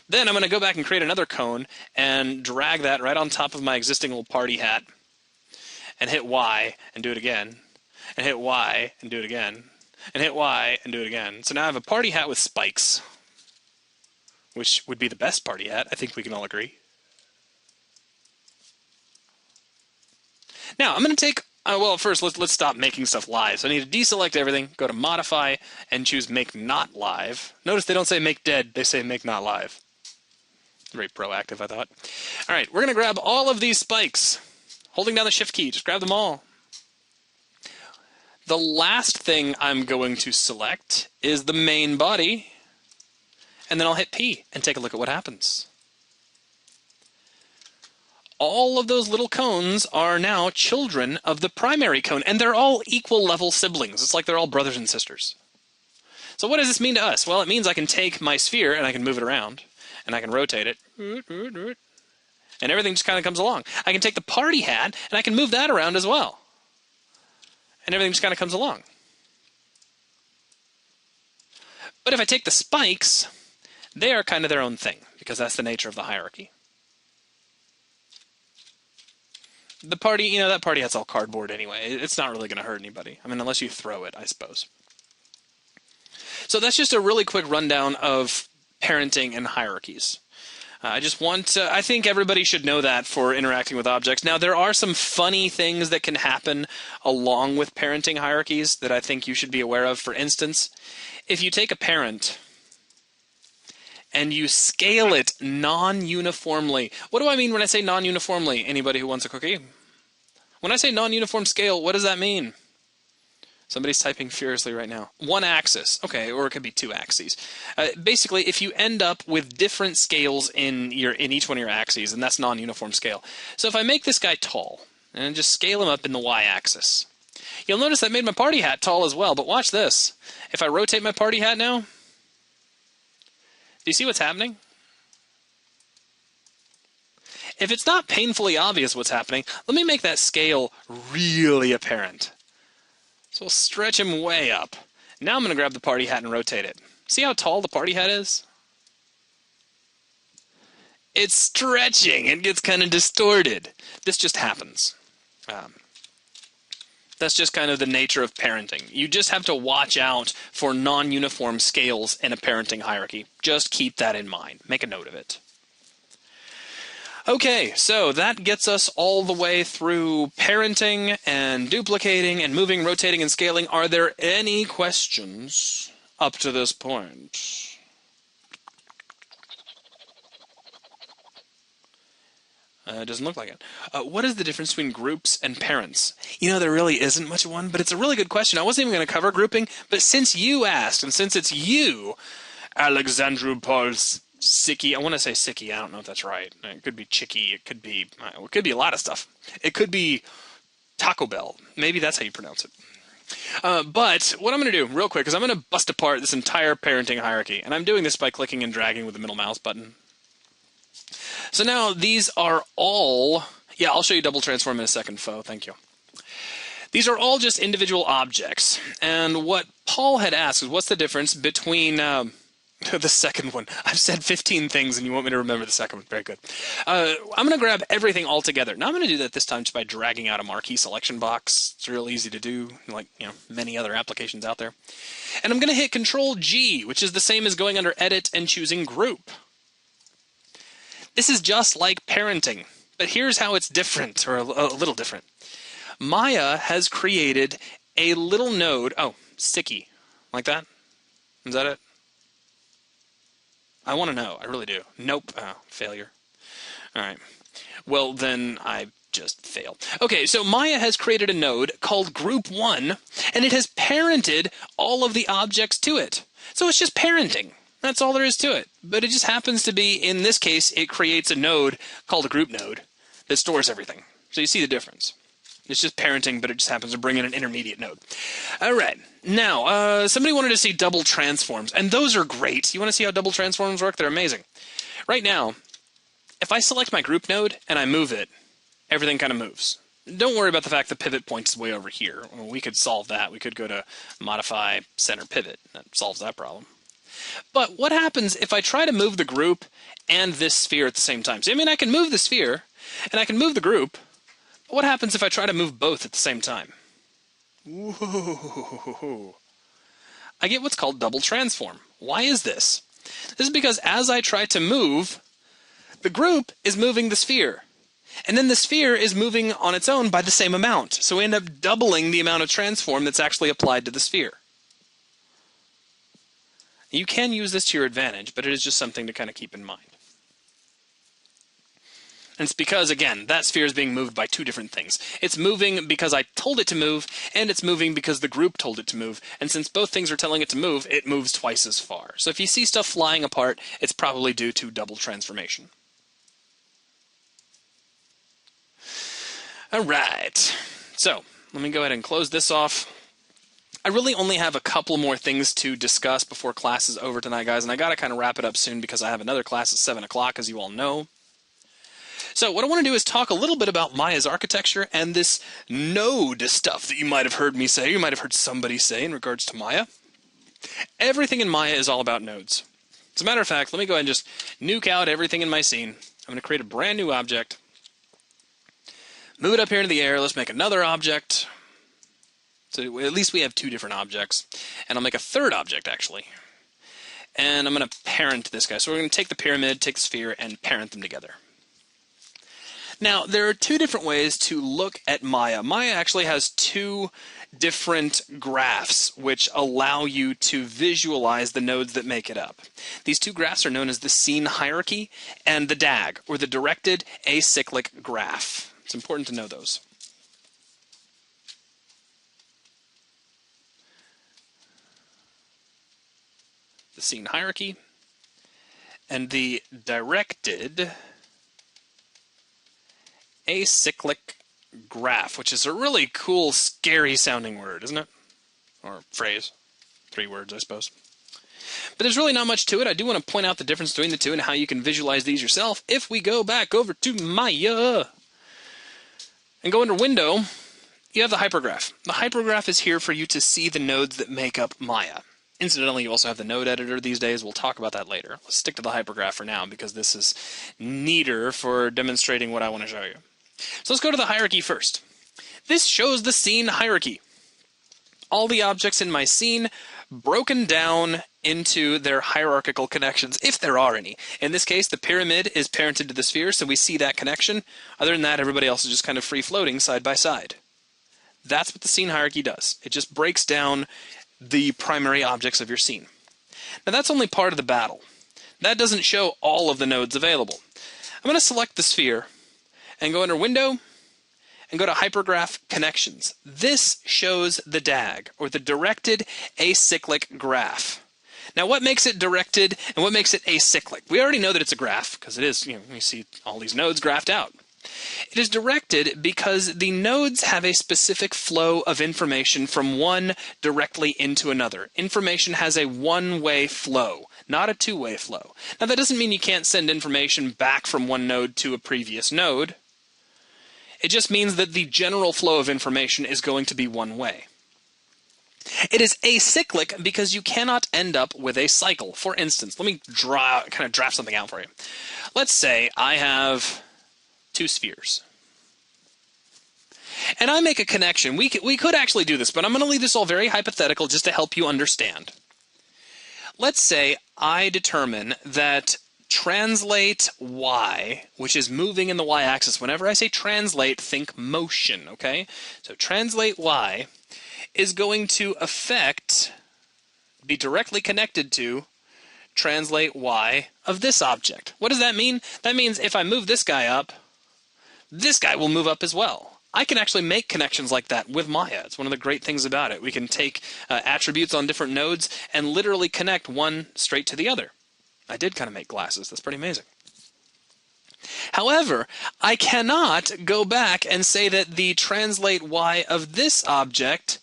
Then I'm going to go back and create another cone and drag that right on top of my existing little party hat. And hit Y and do it again. And hit Y and do it again. And hit Y and do it again. So now I have a party hat with spikes, which would be the best party hat. I think we can all agree. Now, I'm going to take, well, first, let's stop making stuff live. So I need to deselect everything, go to Modify, and choose Make Not Live. Notice they don't say Make Dead, they say Make Not Live. Very proactive, I thought. All right, we're going to grab all of these spikes. Holding down the Shift key, just grab them all. The last thing I'm going to select is the main body, and then I'll hit P and take a look at what happens. All of those little cones are now children of the primary cone, and they're all equal level siblings. It's like they're all brothers and sisters. So what does this mean to us? Well, it means I can take my sphere and I can move it around, and I can rotate it, and everything just kind of comes along. I can take the party hat and I can move that around as well, and everything just kind of comes along. But if I take the spikes, they are kind of their own thing, because that's the nature of the hierarchy. The party, that party hat's all cardboard anyway. It's not really going to hurt anybody. I mean, unless you throw it, I suppose. So that's just a really quick rundown of parenting and hierarchies. I think everybody should know that for interacting with objects. Now, there are some funny things that can happen along with parenting hierarchies that I think you should be aware of. For instance, if you take a parent and you scale it non-uniformly. What do I mean when I say non-uniformly? Anybody who wants a cookie? When I say non-uniform scale, what does that mean? Somebody's typing furiously right now. One axis. Okay, or it could be two axes. Basically, if you end up with different scales in each one of your axes, then that's non-uniform scale. So if I make this guy tall, and just scale him up in the y-axis, you'll notice that made my party hat tall as well, but watch this. If I rotate my party hat now, do you see what's happening? If it's not painfully obvious what's happening, let me make that scale really apparent. So we'll stretch him way up. Now I'm going to grab the party hat and rotate it. See how tall the party hat is? It's stretching. It gets kind of distorted. This just happens. That's just kind of the nature of parenting. You just have to watch out for non-uniform scales in a parenting hierarchy. Just keep that in mind. Make a note of it. Okay, so that gets us all the way through parenting and duplicating and moving, rotating, and scaling. Are there any questions up to this point? It doesn't look like it. What is the difference between groups and parents? There really isn't much of one, but it's a really good question. I wasn't even going to cover grouping, but since you asked, and since it's you, Alexandru Pauls Sicky, I want to say Sicky, I don't know if that's right. It could be Chicky, it could be a lot of stuff. It could be Taco Bell. Maybe that's how you pronounce it. But what I'm going to do real quick is I'm going to bust apart this entire parenting hierarchy, and I'm doing this by clicking and dragging with the middle mouse button. So now these are all, I'll show you double transform in a second, Fo, thank you. These are all just individual objects, and what Paul had asked is what's the difference between the second one. I've said 15 things and you want me to remember the second one. Very good. I'm going to grab everything all together. Now I'm going to do that this time just by dragging out a marquee selection box. It's real easy to do, like many other applications out there. And I'm going to hit Control G, which is the same as going under Edit and choosing Group. This is just like parenting, but here's how it's different, or a little different. Maya has created a little node. Oh, sticky. Like that? Is that it? I want to know. I really do. Nope. Oh, failure. All right. Well, then I just failed. Okay, so Maya has created a node called Group 1, and it has parented all of the objects to it. So it's just parenting. That's all there is to it. But it just happens to be, in this case, it creates a node called a group node that stores everything. So you see the difference. It's just parenting, but it just happens to bring in an intermediate node. All right. Now, somebody wanted to see double transforms, and those are great. You want to see how double transforms work? They're amazing. Right now, if I select my group node and I move it, everything kind of moves. Don't worry about the fact the pivot point is way over here. Well, we could solve that. We could go to modify center pivot. That solves that problem. But what happens if I try to move the group and this sphere at the same time? So, I mean, I can move the sphere and I can move the group. But what happens if I try to move both at the same time? Whoa. I get what's called double transform. Why is this? This is because as I try to move, the group is moving the sphere. And then the sphere is moving on its own by the same amount. So we end up doubling the amount of transform that's actually applied to the sphere. You can use this to your advantage, but it is just something to kind of keep in mind. And it's because, again, that sphere is being moved by two different things. It's moving because I told it to move, and it's moving because the group told it to move. And since both things are telling it to move, it moves twice as far. So if you see stuff flying apart, it's probably due to double transformation. All right. So let me go ahead and close this off. I really only have a couple more things to discuss before class is over tonight, guys, and I got to kind of wrap it up soon because I have another class at 7 o'clock, as you all know. So what I want to do is talk a little bit about Maya's architecture and this node stuff that you might have heard me say, you might have heard somebody say in regards to Maya. Everything in Maya is all about nodes. As a matter of fact, let me go ahead and just nuke out everything in my scene. I'm going to create a brand new object. Move it up here into the air. Let's make another object. So at least we have two different objects. And I'll make a third object, actually. And I'm going to parent this guy. So we're going to take the pyramid, take the sphere, and parent them together. Now, there are two different ways to look at Maya. Maya actually has two different graphs which allow you to visualize the nodes that make it up. These two graphs are known as the scene hierarchy and the DAG, or the directed acyclic graph. It's important to know those. The scene hierarchy and the directed acyclic graph, which is a really cool, scary sounding word, isn't it? Or phrase. 3 words, I suppose. But there's really not much to it. I do want to point out the difference between the two and how you can visualize these yourself. If we go back over to Maya and go under Window, you have the hypergraph. The hypergraph is here for you to see the nodes that make up Maya. Incidentally, you also have the node editor these days. We'll talk about that later. Let's stick to the hypergraph for now because this is neater for demonstrating what I want to show you. So let's go to the hierarchy first. This shows the scene hierarchy. All the objects in my scene broken down into their hierarchical connections, if there are any. In this case, the pyramid is parented to the sphere, so we see that connection. Other than that, everybody else is just kind of free-floating side by side. That's what the scene hierarchy does. It just breaks down the primary objects of your scene. Now that's only part of the battle. That doesn't show all of the nodes available. I'm going to select the sphere and go under Window and go to Hypergraph Connections. This shows the DAG, or the Directed Acyclic Graph. Now what makes it directed and what makes it acyclic? We already know that it's a graph because it is, you see all these nodes graphed out. It is directed because the nodes have a specific flow of information from one directly into another. Information has a one-way flow, not a two-way flow. Now that doesn't mean you can't send information back from one node to a previous node. It just means that the general flow of information is going to be one way. It is acyclic because you cannot end up with a cycle. For instance, let me kind of draft something out for you. Let's say I have 2 spheres. And I make a connection. We could actually do this, but I'm going to leave this all very hypothetical just to help you understand. Let's say I determine that translate y, which is moving in the y-axis. Whenever I say translate, think motion, okay? So translate y is going to be directly connected to translate y of this object. What does that mean? That means if I move this guy up, this guy will move up as well. I can actually make connections like that with Maya. It's one of the great things about it. We can take attributes on different nodes and literally connect one straight to the other. I did kind of make glasses. That's pretty amazing. However, I cannot go back and say that the translate y of this object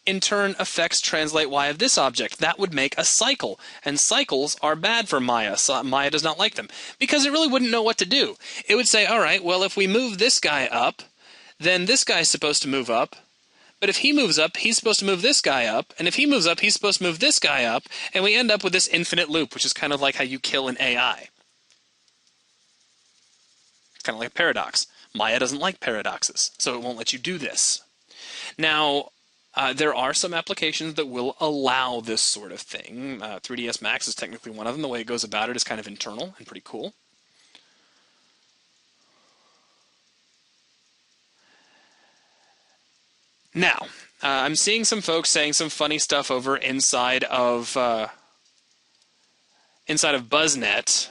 in turn affects translate y of this object. That would make a cycle, and cycles are bad for Maya. So Maya does not like them because it really wouldn't know what to do. It would say, all right, well, if we move this guy up, then this guy's supposed to move up. But if he moves up, he's supposed to move this guy up. And if he moves up, he's supposed to move this guy up. And we end up with this infinite loop, which is kind of like how you kill an AI. Kind of like a paradox. Maya doesn't like paradoxes, so it won't let you do this. Now, there are some applications that will allow this sort of thing. 3ds Max is technically one of them. The way it goes about it is kind of internal and pretty cool. Now, I'm seeing some folks saying some funny stuff over inside of BuzzNet.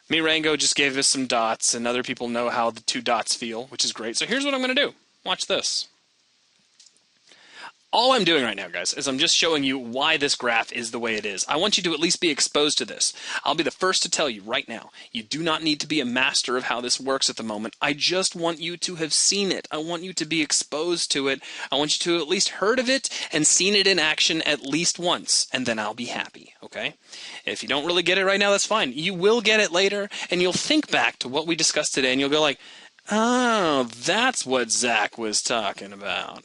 Mirango just gave us some dots, and other people know how the 2 dots feel, which is great. So here's what I'm going to do. Watch this. All I'm doing right now, guys, is I'm just showing you why this graph is the way it is. I want you to at least be exposed to this. I'll be the first to tell you right now, you do not need to be a master of how this works at the moment. I just want you to have seen it. I want you to be exposed to it. I want you to have at least heard of it and seen it in action at least once, and then I'll be happy, okay? If you don't really get it right now, that's fine. You will get it later, and you'll think back to what we discussed today, and you'll go like, oh, that's what Zach was talking about.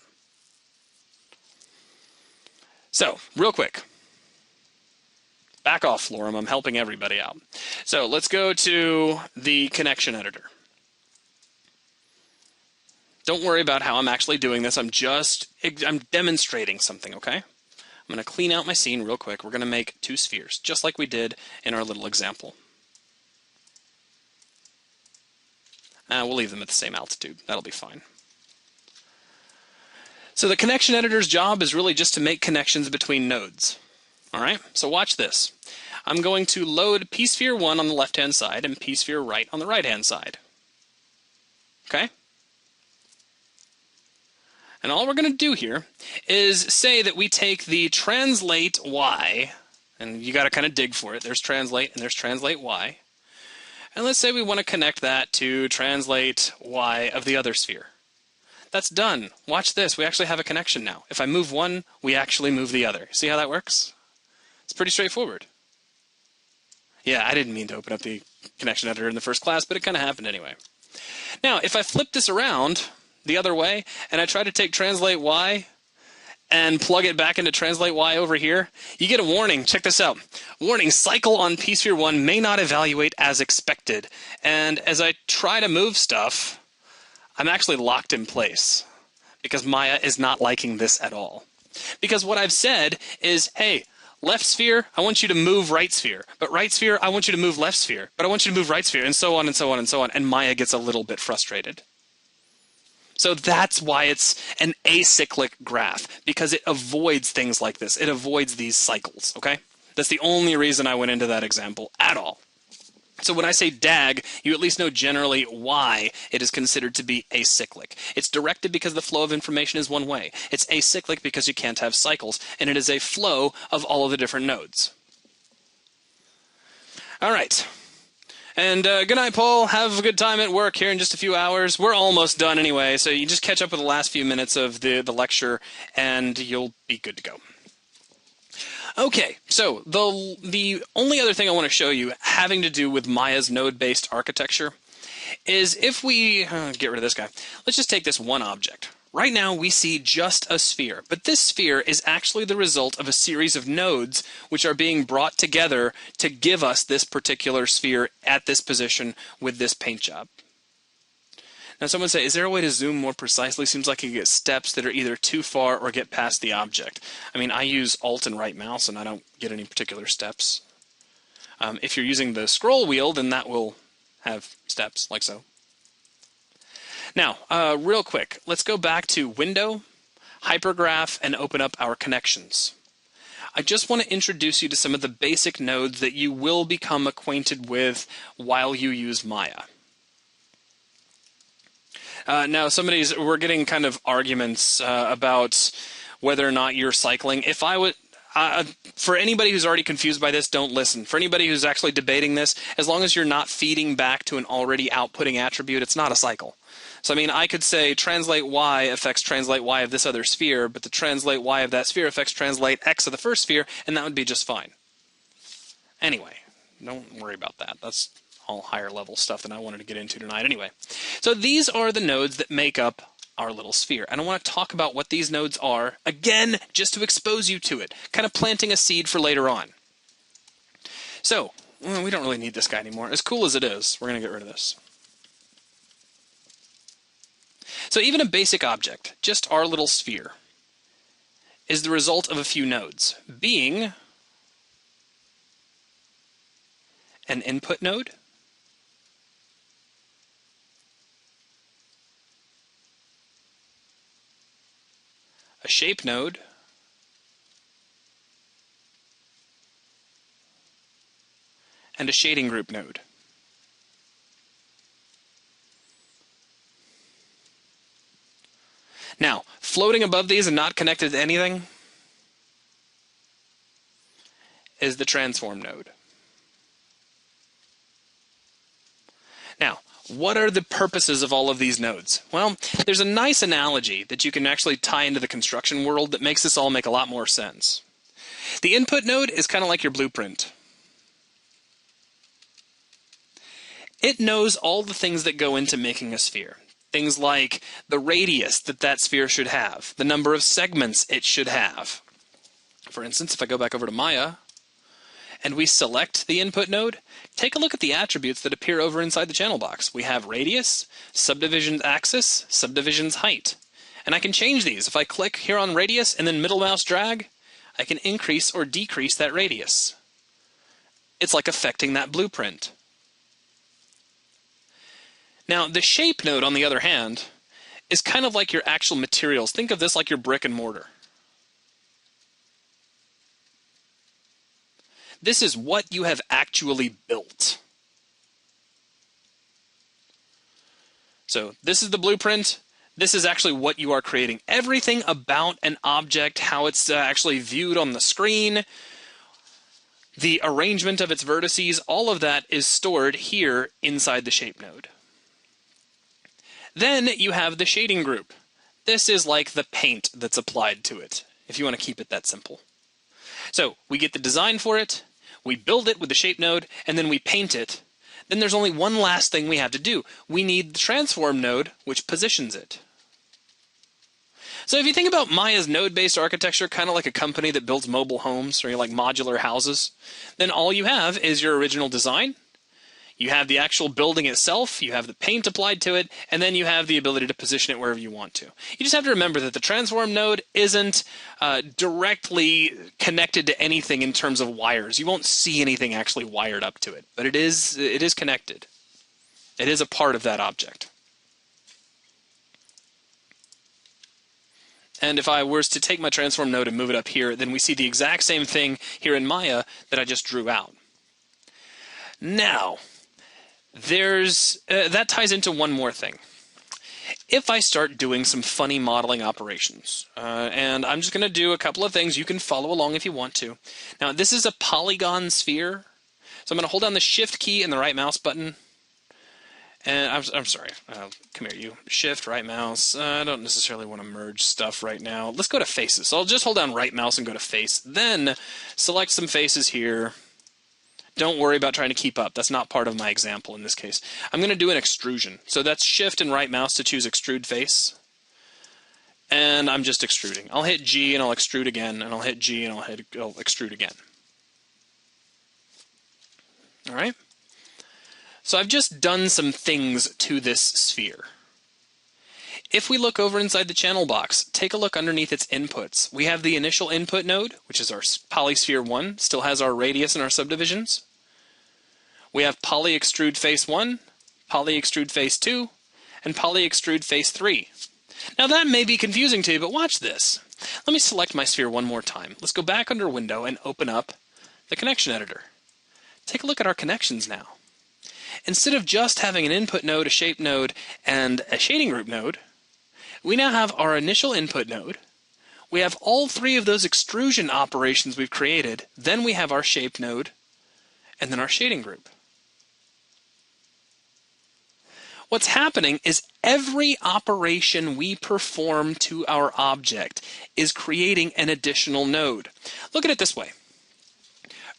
So, real quick, back off, Florum. I'm helping everybody out. So, let's go to the connection editor. Don't worry about how I'm actually doing this. I'm demonstrating something, okay? I'm going to clean out my scene real quick. We're going to make 2 spheres, just like we did in our little example. We'll leave them at the same altitude. That'll be fine. So the connection editor's job is really just to make connections between nodes. All right, so watch this. I'm going to load pSphere 1 on the left-hand side and pSphere right on the right-hand side. Okay? And all we're going to do here is say that we take the translate y, and you got to kind of dig for it. There's translate and there's translate y. And let's say we want to connect that to translate y of the other sphere. That's done. Watch this. We actually have a connection now. If I move one, we actually move the other. See how that works? It's pretty straightforward. Yeah, I didn't mean to open up the connection editor in the first class, but it kind of happened anyway. Now, if I flip this around the other way, and I try to take translate y and plug it back into translate y over here, you get a warning. Check this out. Warning, cycle on pSphere 1 may not evaluate as expected. And as I try to move stuff, I'm actually locked in place because Maya is not liking this at all. Because what I've said is, hey, left sphere, I want you to move right sphere. But right sphere, I want you to move left sphere. But I want you to move right sphere, and so on and so on and so on. And Maya gets a little bit frustrated. So that's why it's an acyclic graph, because it avoids things like this. It avoids these cycles, okay? That's the only reason I went into that example at all. So when I say DAG, you at least know generally why it is considered to be acyclic. It's directed because the flow of information is one way. It's acyclic because you can't have cycles, and it is a flow of all of the different nodes. All right. And good night, Paul. Have a good time at work here in just a few hours. We're almost done anyway, so you just catch up with the last few minutes of the lecture, and you'll be good to go. Okay, so the only other thing I want to show you having to do with Maya's node-based architecture is if we get rid of this guy. Let's just take this one object. Right now we see just a sphere, but this sphere is actually the result of a series of nodes which are being brought together to give us this particular sphere at this position with this paint job. Now someone say, is there a way to zoom more precisely? Seems like you get steps that are either too far or get past the object. I mean, I use Alt and right mouse and I don't get any particular steps. If you're using the scroll wheel, then that will have steps, like so. Now, real quick, let's go back to Window, Hypergraph, and open up our connections. I just want to introduce you to some of the basic nodes that you will become acquainted with while you use Maya. Now, we're getting kind of arguments about whether or not you're cycling. If I would, For anybody who's already confused by this, don't listen. For anybody who's actually debating this, as long as you're not feeding back to an already outputting attribute, it's not a cycle. So I mean, I could say translate y affects translate y of this other sphere, but the translate y of that sphere affects translate x of the first sphere, and that would be just fine. Anyway, don't worry about that. That's all higher level stuff than I wanted to get into tonight anyway. So these are the nodes that make up our little sphere. And I want to talk about what these nodes are, again, just to expose you to it, kind of planting a seed for later on. So, we don't really need this guy anymore. As cool as it is, we're going to get rid of this. So even a basic object, just our little sphere, is the result of a few nodes, being an input node, a shape node, and a shading group node. Now, floating above these and not connected to anything is the transform node. Now, what are the purposes of all of these nodes? Well, there's a nice analogy that you can actually tie into the construction world that makes this all make a lot more sense. The input node is kind of like your blueprint. It knows all the things that go into making a sphere. Things like the radius that that sphere should have, the number of segments it should have. For instance, if I go back over to Maya, and we select the input node, take a look at the attributes that appear over inside the channel box. We have radius, subdivision axis, subdivision's height. And I can change these. If I click here on radius and then middle mouse drag, I can increase or decrease that radius. It's like affecting that blueprint. Now, the shape node, on the other hand, is kind of like your actual materials. Think of this like your brick and mortar. This is what you have actually built. So this is the blueprint. This is actually what you are creating. Everything about an object, how it's actually viewed on the screen, the arrangement of its vertices, all of that is stored here inside the shape node. Then you have the shading group. This is like the paint that's applied to it, if you want to keep it that simple. So we get the design for it, we build it with the shape node, and then we paint it. Then there's only one last thing we have to do. We need the transform node, which positions it. So if you think about Maya's node-based architecture, kind of like a company that builds mobile homes or like modular houses, then all you have is your original design. You have the actual building itself, you have the paint applied to it, and then you have the ability to position it wherever you want to. You just have to remember that the transform node isn't directly connected to anything in terms of wires. You won't see anything actually wired up to it, but it is connected. It is a part of that object. And if I was to take my transform node and move it up here, then we see the exact same thing here in Maya that I just drew out. Now, that ties into one more thing. If I start doing some funny modeling operations, and I'm just going to do a couple of things, you can follow along if you want to. Now, this is a polygon sphere, so I'm going to hold down the Shift key and the right mouse button. And I'm sorry, come here, you. Shift, right mouse. I don't necessarily want to merge stuff right now. Let's go to faces. So I'll just hold down right mouse and go to face. Then select some faces here. Don't worry about trying to keep up. That's not part of my example in this case. I'm going to do an extrusion. So that's Shift and right mouse to choose extrude face. And I'm just extruding. I'll hit G and I'll extrude again, and I'll hit G and I'll extrude again. All right? So I've just done some things to this sphere. If we look over inside the channel box, take a look underneath its inputs. We have the initial input node, which is our polysphere 1, still has our radius and our subdivisions. We have poly extrude face 1, poly extrude face 2, and poly extrude face 3. Now that may be confusing to you, but watch this. Let me select my sphere one more time. Let's go back under Window and open up the connection editor. Take a look at our connections now. Instead of just having an input node, a shape node, and a shading group node, we now have our initial input node. We have all three of those extrusion operations we've created. Then we have our shape node, and then our shading group. What's happening is every operation we perform to our object is creating an additional node. Look at it this way.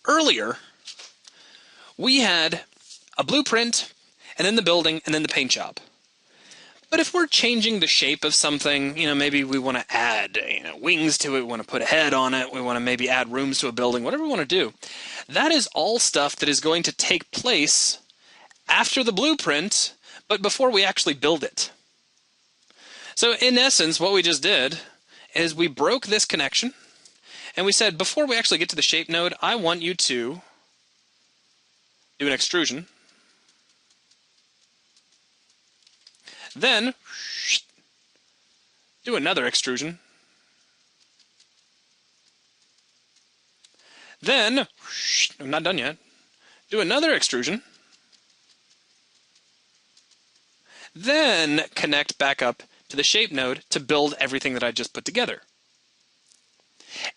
Earlier, we had a blueprint, and then the building, and then the paint job. But if we're changing the shape of something, maybe we want to add wings to it, we want to put a head on it, we want to maybe add rooms to a building, whatever we want to do, that is all stuff that is going to take place after the blueprint, but before we actually build it. So in essence, what we just did is we broke this connection, and we said, before we actually get to the shape node, I want you to do an extrusion. Then, do another extrusion. Then, I'm not done yet. Do another extrusion. Then, connect back up to the shape node to build everything that I just put together.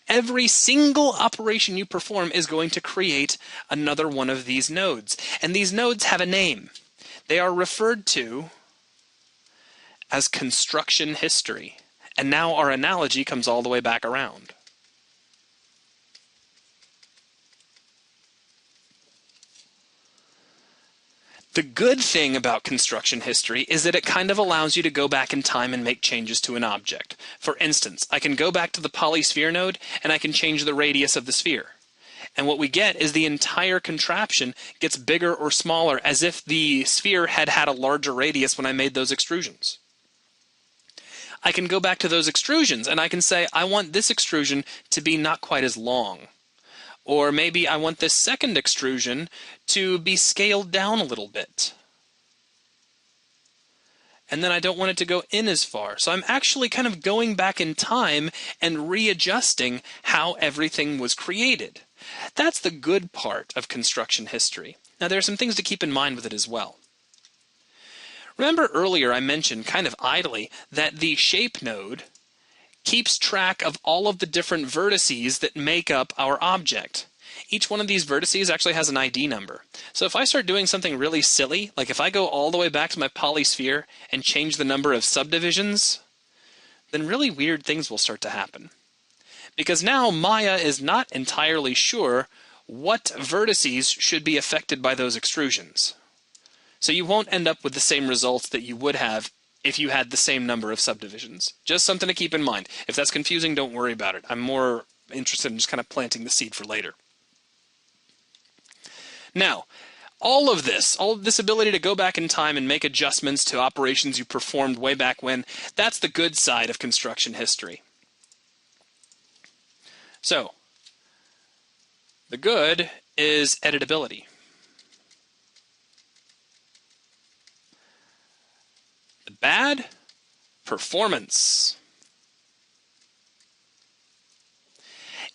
Every single operation you perform is going to create another one of these nodes. And these nodes have a name. They are referred to as construction history. And now our analogy comes all the way back around. The good thing about construction history is that it kind of allows you to go back in time and make changes to an object. For instance, I can go back to the polysphere node and I can change the radius of the sphere. And what we get is the entire contraption gets bigger or smaller as if the sphere had had a larger radius when I made those extrusions. I can go back to those extrusions and I can say, I want this extrusion to be not quite as long. Or maybe I want this second extrusion to be scaled down a little bit. And then I don't want it to go in as far. So I'm actually kind of going back in time and readjusting how everything was created. That's the good part of construction history. Now there are some things to keep in mind with it as well. Remember earlier I mentioned kind of idly that the shape node keeps track of all of the different vertices that make up our object. Each one of these vertices actually has an ID number. So if I start doing something really silly, like if I go all the way back to my polysphere and change the number of subdivisions, then really weird things will start to happen. Because now Maya is not entirely sure what vertices should be affected by those extrusions. So you won't end up with the same results that you would have if you had the same number of subdivisions. Just something to keep in mind. If that's confusing, don't worry about it. I'm more interested in just kind of planting the seed for later. Now, all of this ability to go back in time and make adjustments to operations you performed way back when, that's the good side of construction history. So, the good is editability. The bad, performance.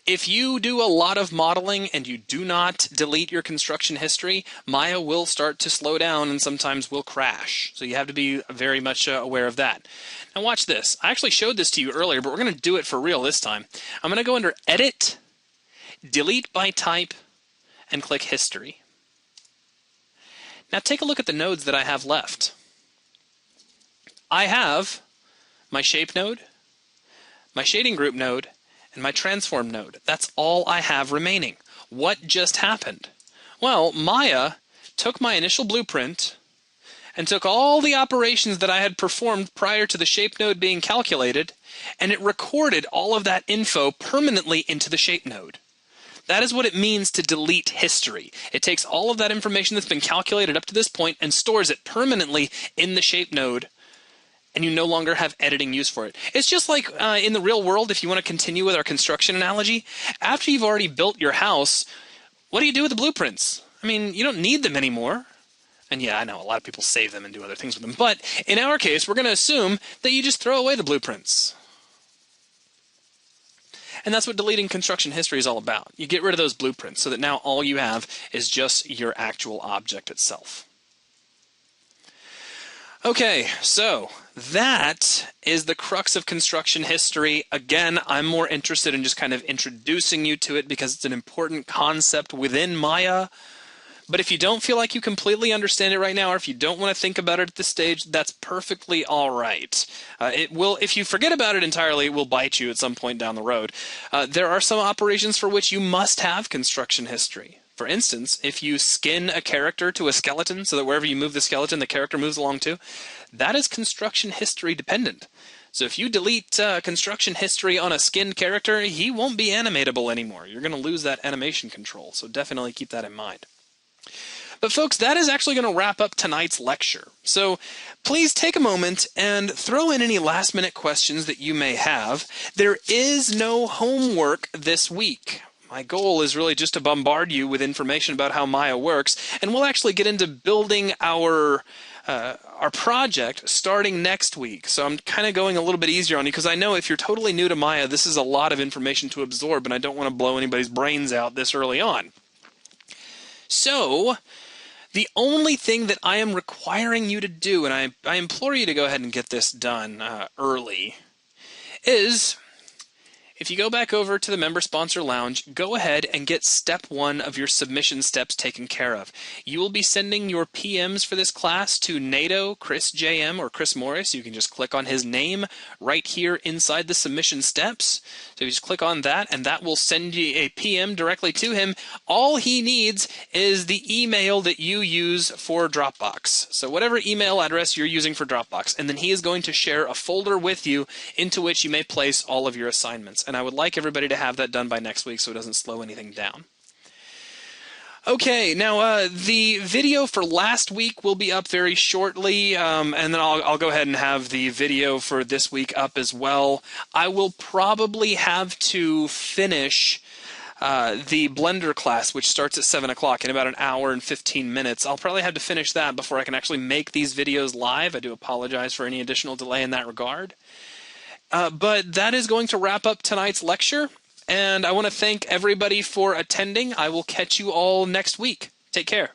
If you do a lot of modeling and you do not delete your construction history, Maya will start to slow down and sometimes will crash. So you have to be very much aware of that. Now watch this. I actually showed this to you earlier, but we're going to do it for real this time. I'm going to go under Edit, Delete by Type, and click History. Now take a look at the nodes that I have left. I have my shape node, my shading group node, and my transform node. That's all I have remaining. What just happened? Well, Maya took my initial blueprint and took all the operations that I had performed prior to the shape node being calculated, and it recorded all of that info permanently into the shape node. That is what it means to delete history. It takes all of that information that's been calculated up to this point and stores it permanently in the shape node, and you no longer have editing use for it. It's just like in the real world, if you want to continue with our construction analogy, after you've already built your house, what do you do with the blueprints? I mean, you don't need them anymore. And yeah, I know a lot of people save them and do other things with them. But in our case, we're going to assume that you just throw away the blueprints. And that's what deleting construction history is all about. You get rid of those blueprints so that now all you have is just your actual object itself. Okay, so that is the crux of construction history. Again, I'm more interested in just kind of introducing you to it because it's an important concept within Maya. But if you don't feel like you completely understand it right now, or if you don't want to think about it at this stage, that's perfectly all right. It will, if you forget about it entirely, it will bite you at some point down the road. There are some operations for which you must have construction history. For instance, if you skin a character to a skeleton so that wherever you move the skeleton, the character moves along too, that is construction history dependent. So if you delete construction history on a skinned character, he won't be animatable anymore. You're going to lose that animation control, so definitely keep that in mind. But folks, that is actually going to wrap up tonight's lecture. So please take a moment and throw in any last-minute questions that you may have. There is no homework this week. My goal is really just to bombard you with information about how Maya works, and we'll actually get into building our project starting next week. So I'm kind of going a little bit easier on you because I know if you're totally new to Maya, this is a lot of information to absorb, and I don't want to blow anybody's brains out this early on. So the only thing that I am requiring you to do, and I implore you to go ahead and get this done early, is if you go back over to the Member Sponsor Lounge, go ahead and get step 1 of your submission steps taken care of. You will be sending your PMs for this class to NATO, Chris JM, or Chris Morris. You can just click on his name right here inside the submission steps. So you just click on that, and that will send you a PM directly to him. All he needs is the email that you use for Dropbox. So whatever email address you're using for Dropbox, and then he is going to share a folder with you into which you may place all of your assignments. And I would like everybody to have that done by next week so it doesn't slow anything down. Okay, now the video for last week will be up very shortly, and then I'll go ahead and have the video for this week up as well. I will probably have to finish the Blender class, which starts at 7 o'clock in about an hour and 15 minutes. I'll probably have to finish that before I can actually make these videos live. I do apologize for any additional delay in that regard. But that is going to wrap up tonight's lecture, and I want to thank everybody for attending. I will catch you all next week. Take care.